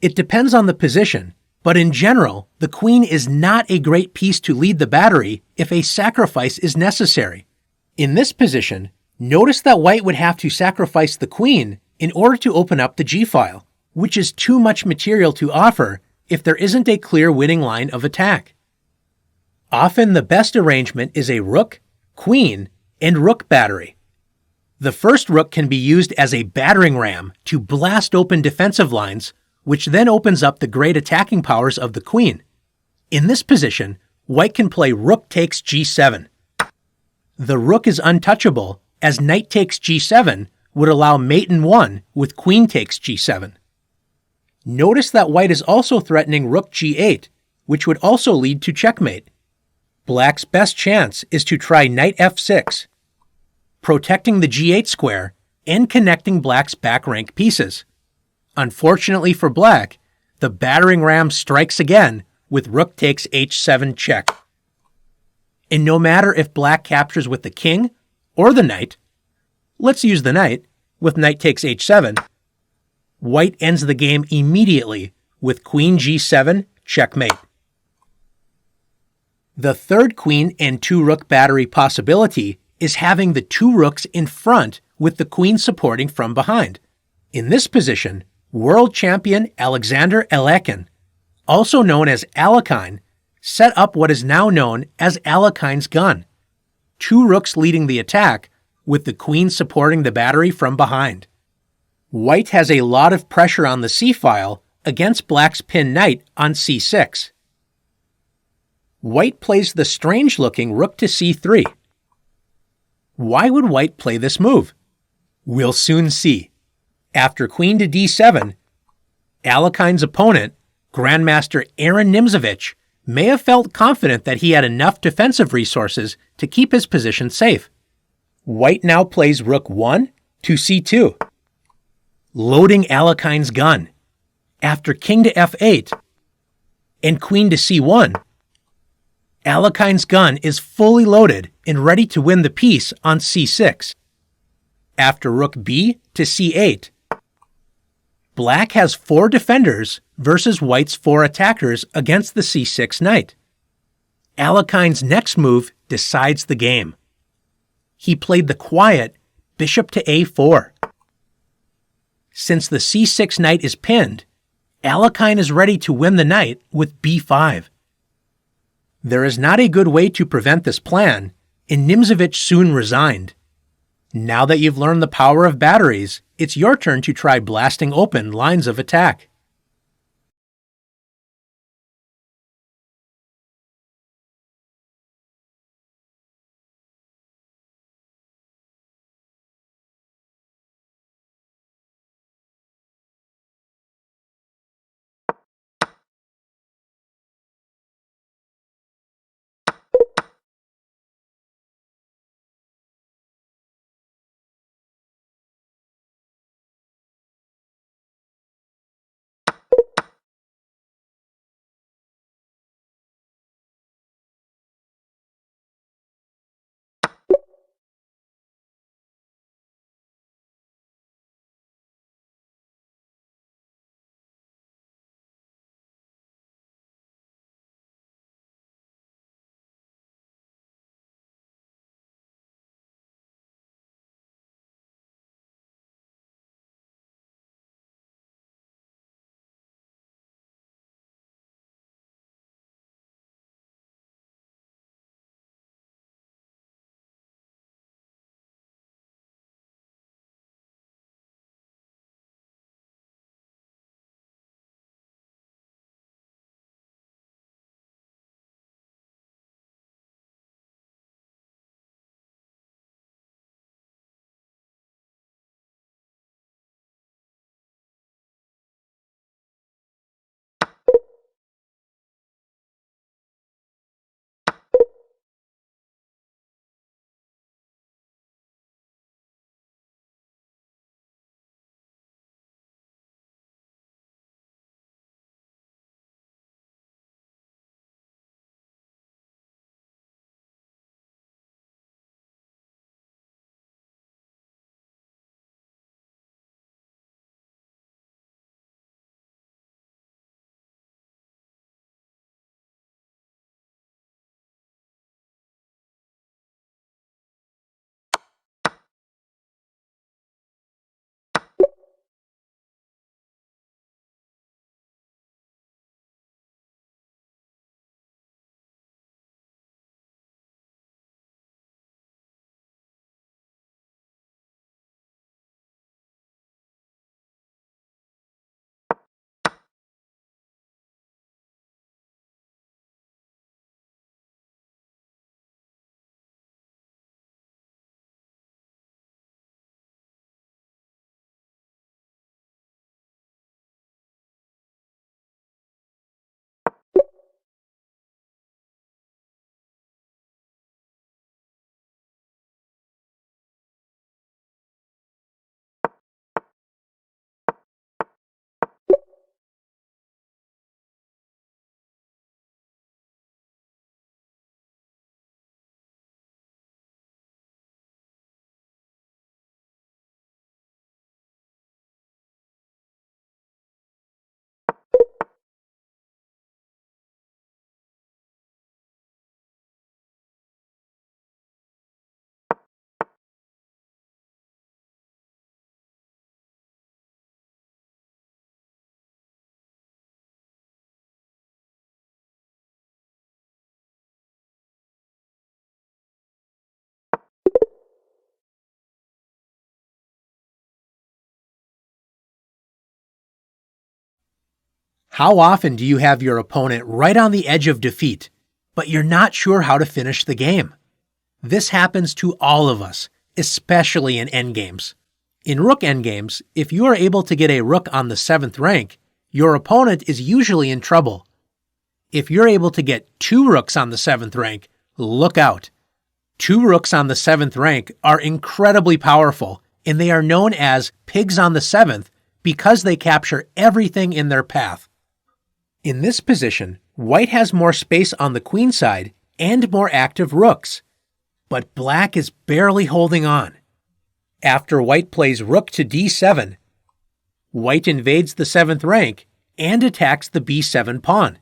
It depends on the position, but in general, the queen is not a great piece to lead the battery if a sacrifice is necessary. In this position, notice that White would have to sacrifice the queen in order to open up the g-file, which is too much material to offer if there isn't a clear winning line of attack. Often the best arrangement is a rook, queen, and rook battery. The first rook can be used as a battering ram to blast open defensive lines, which then opens up the great attacking powers of the queen. In this position, White can play rook takes g7. The rook is untouchable, as knight takes g7 would allow mate in 1 with queen takes g7. Notice that White is also threatening rook g8, which would also lead to checkmate. Black's best chance is to try knight f6, protecting the g8 square and connecting Black's back rank pieces. Unfortunately for Black, the battering ram strikes again with rook takes h7 check. And no matter if Black captures with the king or the knight, let's use the knight with knight takes h7, White ends the game immediately with queen g7 checkmate. The third queen and 2-rook battery possibility is having the 2 rooks in front with the queen supporting from behind. In this position, world champion Alexander Alekhine, also known as Alekhine, set up what is now known as Alekhine's gun. 2 rooks leading the attack, with the queen supporting the battery from behind. White has a lot of pressure on the c-file against Black's pinned knight on c6. White plays the strange-looking rook to c3. Why would White play this move? We'll soon see. After queen to d7, Alekhine's opponent, Grandmaster Aaron Nimzowitsch, may have felt confident that he had enough defensive resources to keep his position safe. White now plays rook 1 to c2, loading Alekhine's gun. After king to f8 and queen to c1, Alekhine's gun is fully loaded and ready to win the piece on c6. After rook b to c8, Black has 4 defenders versus White's 4 attackers against the c6 knight. Alekhine's next move decides the game. He played the quiet bishop to a4. Since the c6 knight is pinned, Alekhine is ready to win the knight with b5. There is not a good way to prevent this plan, and Nimzowitsch soon resigned. Now that you've learned the power of batteries, it's your turn to try blasting open lines of attack. How often do you have your opponent right on the edge of defeat, but you're not sure how to finish the game? This happens to all of us, especially in endgames. In rook endgames, if you are able to get a rook on the 7th rank, your opponent is usually in trouble. If you're able to get 2 rooks on the 7th rank, look out. 2 rooks on the 7th rank are incredibly powerful, and they are known as pigs on the 7th because they capture everything in their path. In this position, white has more space on the queen side and more active rooks, but black is barely holding on. After white plays rook to d7, white invades the 7th rank and attacks the b7 pawn.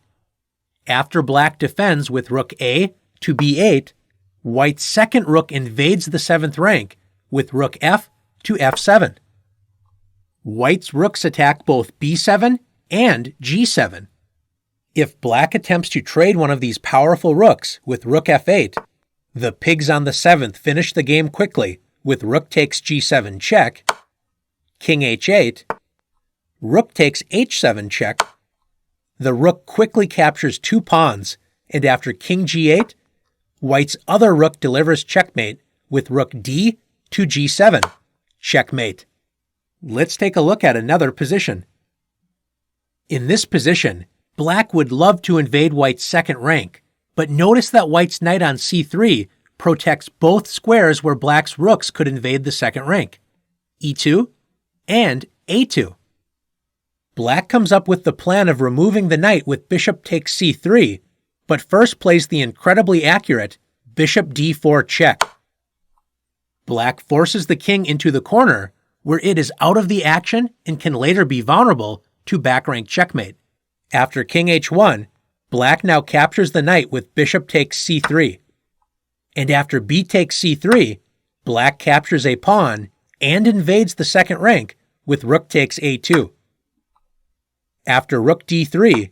After black defends with rook a to b8, white's second rook invades the 7th rank with rook f to f7. White's rooks attack both b7 and g7. If black attempts to trade one of these powerful rooks with rook f8, the pigs on the 7th finish the game quickly with rook takes g7 check, king h8, rook takes h7 check. The rook quickly captures 2 pawns, and after king g8, white's other rook delivers checkmate with rook d to g7, checkmate. Let's take a look at another position. In this position, black would love to invade white's 2nd rank, but notice that white's knight on c3 protects both squares where black's rooks could invade the 2nd rank, e2 and a2. Black comes up with the plan of removing the knight with bishop takes c3, but first plays the incredibly accurate bishop d4 check. Black forces the king into the corner, where it is out of the action and can later be vulnerable to back-rank checkmate. After king h1, black now captures the knight with bishop takes c3. And after b takes c3, black captures a pawn and invades the 2nd rank with rook takes a2. After rook d3,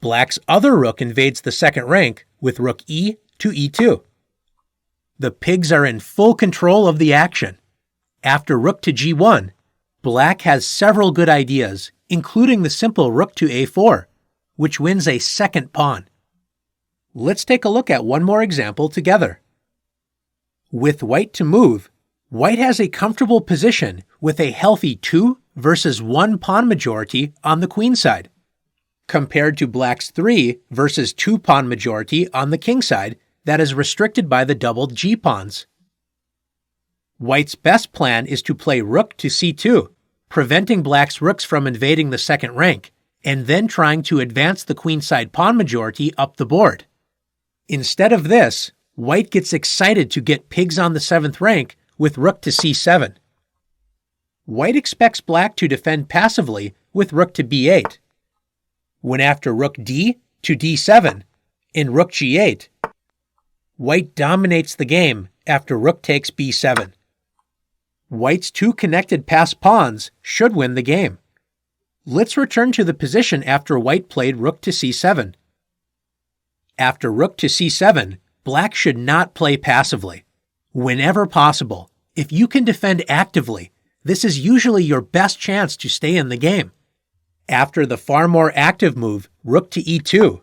black's other rook invades the 2nd rank with rook e to e2. The pigs are in full control of the action. After rook to g1, black has several good ideas, including the simple rook to a4, which wins a 2nd pawn. Let's take a look at one more example together. With white to move, white has a comfortable position with a healthy 2 versus 1 pawn majority on the queen side, compared to black's 3 versus 2 pawn majority on the king side that is restricted by the doubled g pawns. White's best plan is to play rook to c2, preventing black's rooks from invading the 2nd rank, and then trying to advance the queenside pawn majority up the board. Instead of this, white gets excited to get pigs on the 7th rank with rook to c7. White expects black to defend passively with rook to b8. When after rook d to d7 and rook g8, white dominates the game after rook takes b7. White's 2 connected passed pawns should win the game. Let's return to the position after white played rook to c7. After rook to c7, black should not play passively. Whenever possible, if you can defend actively, this is usually your best chance to stay in the game. After the far more active move, rook to e2,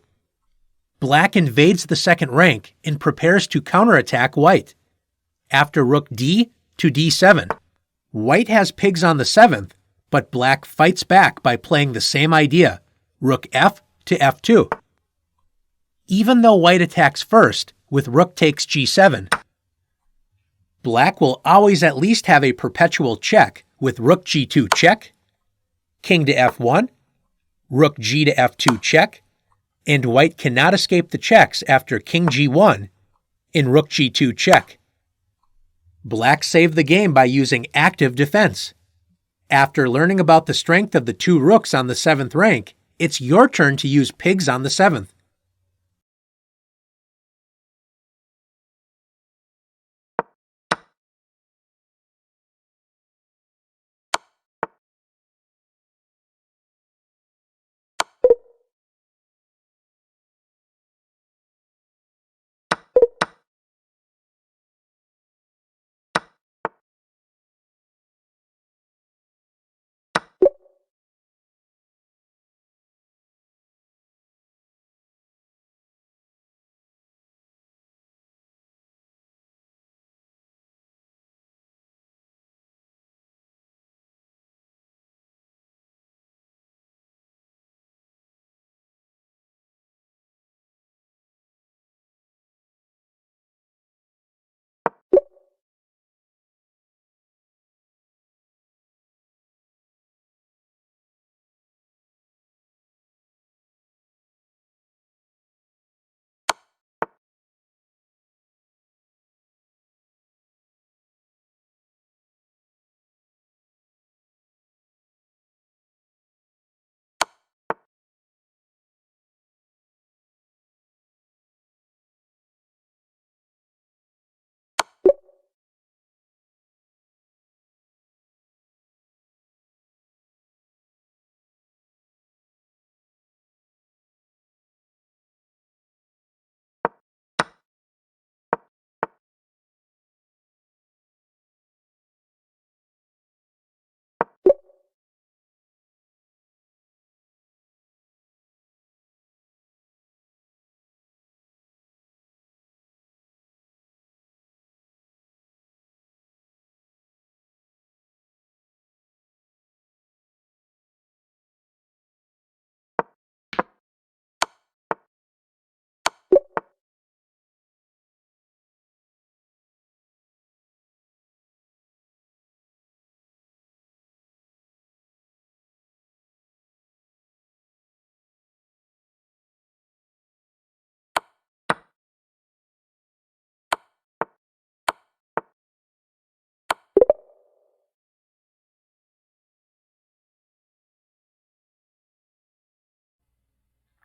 black invades the 2nd rank and prepares to counterattack white. After rook d to d7, white has pigs on the 7th, but black fights back by playing the same idea, rook f to f2. Even though white attacks first with rook takes g7, black will always at least have a perpetual check with rook g2 check, king to f1, rook g to f2 check, and white cannot escape the checks after king g1 and rook g2 check. Black saved the game by using active defense. After learning about the strength of the 2 rooks on the 7th rank, it's your turn to use pigs on the 7th.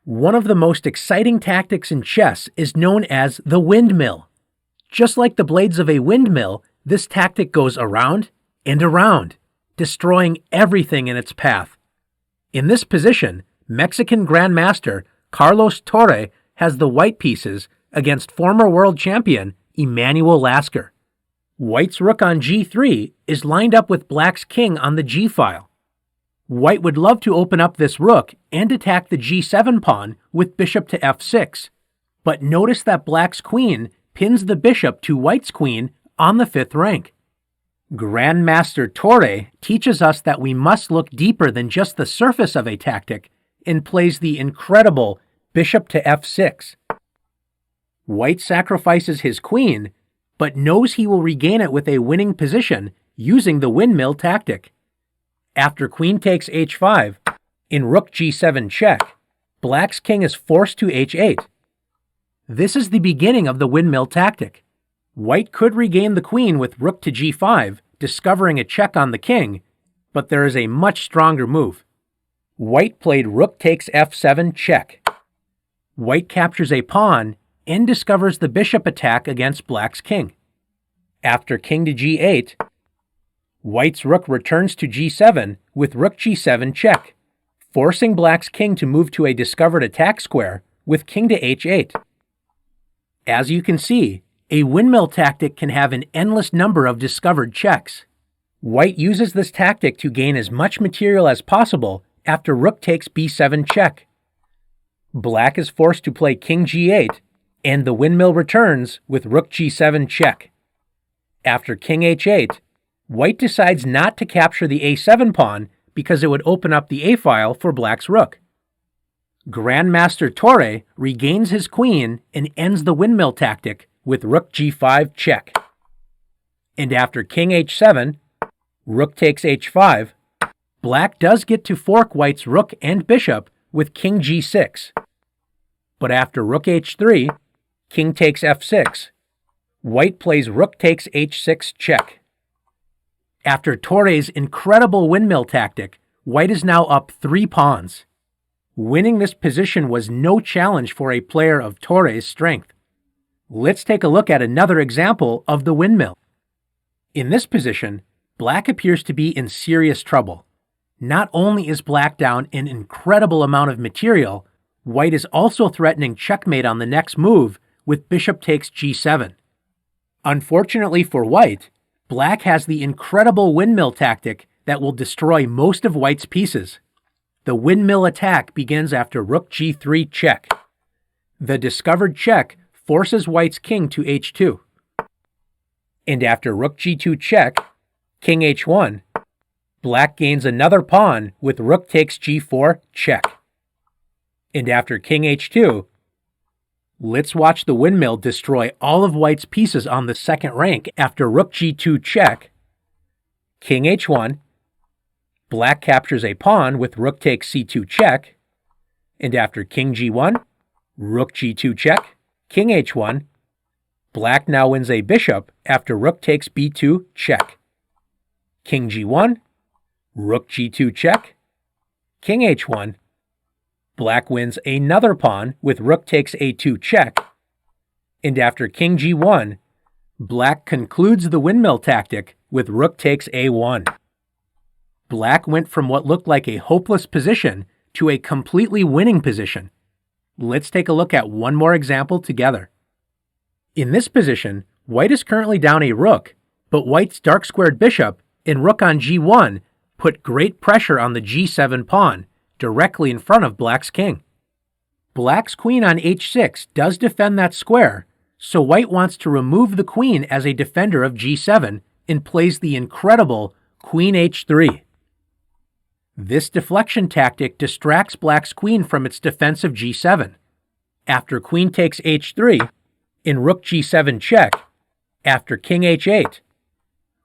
One of the most exciting tactics in chess is known as the windmill. Just like the blades of a windmill, this tactic goes around and around, destroying everything in its path. In this position, Mexican Grandmaster Carlos Torre has the white pieces against former world champion Emanuel Lasker. White's rook on g3 is lined up with black's king on the g-file. White would love to open up this rook and attack the g7 pawn with bishop to f6, but notice that black's queen pins the bishop to white's queen on the 5th rank. Grandmaster Torre teaches us that we must look deeper than just the surface of a tactic and plays the incredible bishop to f6. White sacrifices his queen, but knows he will regain it with a winning position using the windmill tactic. After queen takes h5, in rook g7 check, black's king is forced to h8. This is the beginning of the windmill tactic. White could regain the queen with rook to g5, discovering a check on the king, but there is a much stronger move. White played rook takes f7 check. White captures a pawn and discovers the bishop attack against black's king. After king to g8, White's rook returns to g7 with rook g7 check, forcing black's king to move to a discovered attack square with king to h8. As you can see, a windmill tactic can have an endless number of discovered checks. White uses this tactic to gain as much material as possible after rook takes b7 check. Black is forced to play king g8, and the windmill returns with rook g7 check. After king h8, White decides not to capture the a7 pawn because it would open up the a-file for black's rook. Grandmaster Torre regains his queen and ends the windmill tactic with rook g5 check. And after king h7, rook takes h5, black does get to fork White's rook and bishop with king g6. But after rook h3, king takes f6, White plays rook takes h6 check. After Torre's incredible windmill tactic, White is now up 3 pawns. Winning this position was no challenge for a player of Torre's strength. Let's take a look at another example of the windmill. In this position, black appears to be in serious trouble. Not only is black down an incredible amount of material, White is also threatening checkmate on the next move with bishop takes g7. Unfortunately for White, black has the incredible windmill tactic that will destroy most of White's pieces. The windmill attack begins after rook g3 check. The discovered check forces White's king to h2. And after rook g2 check, king h1, black gains another pawn with rook takes g4 check. And after king h2, let's watch the windmill destroy all of White's pieces on the second rank after rook g2 check, king h1, black captures a pawn with rook takes c2 check, and after king g1, rook g2 check, king h1, black now wins a bishop after rook takes b2 check, king g1, rook g2 check, king h1, black wins another pawn with rook takes a2 check, and after king g1, black concludes the windmill tactic with rook takes a1. Black went from what looked like a hopeless position to a completely winning position. Let's take a look at one more example together. In this position, White is currently down a rook, but White's dark-squared bishop and rook on g1 put great pressure on the g7 pawn, directly in front of black's king. Black's queen on h6 does defend that square, so White wants to remove the queen as a defender of g7 and plays the incredible queen h3. This deflection tactic distracts black's queen from its defense of g7. After queen takes h3, in rook g7 check, after king h8,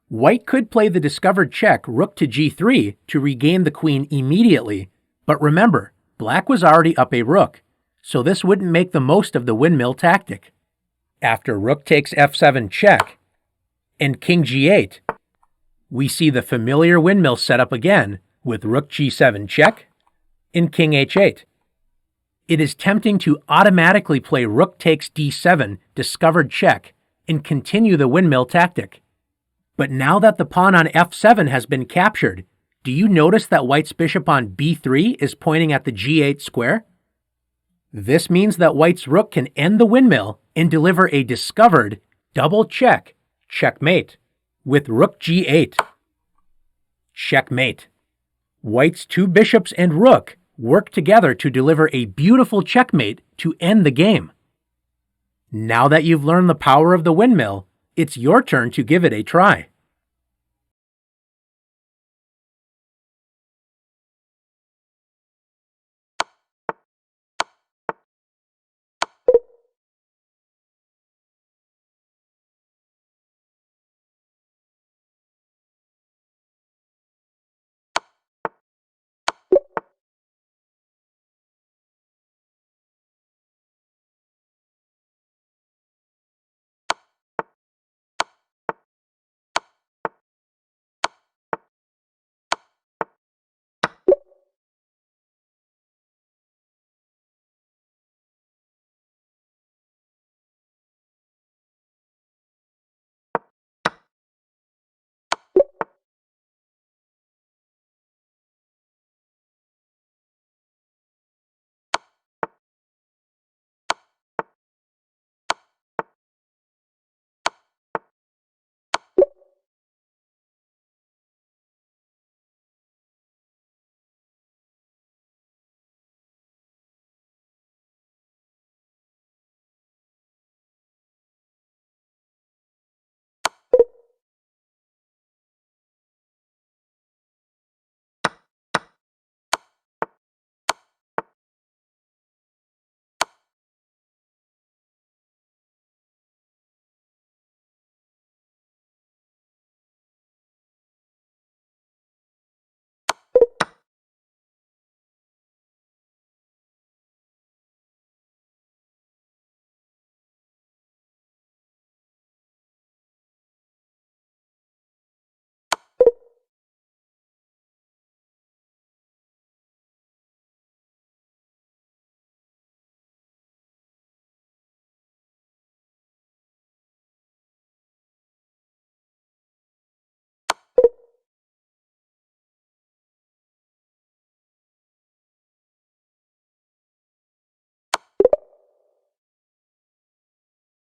White could play the discovered check rook to g3 to regain the queen immediately, but remember, black was already up a rook, so this wouldn't make the most of the windmill tactic. After rook takes f7 check, and king g8, we see the familiar windmill setup again with rook g7 check and king h8. It is tempting to automatically play rook takes d7, discovered check, and continue the windmill tactic. But now that the pawn on f7 has been captured, do you notice that white's bishop on b3 is pointing at the g8 square? This means that white's rook can end the windmill and deliver a discovered double check, checkmate, with rook g8. Checkmate. White's two bishops and rook work together to deliver a beautiful checkmate to end the game. Now that you've learned the power of the windmill, it's your turn to give it a try.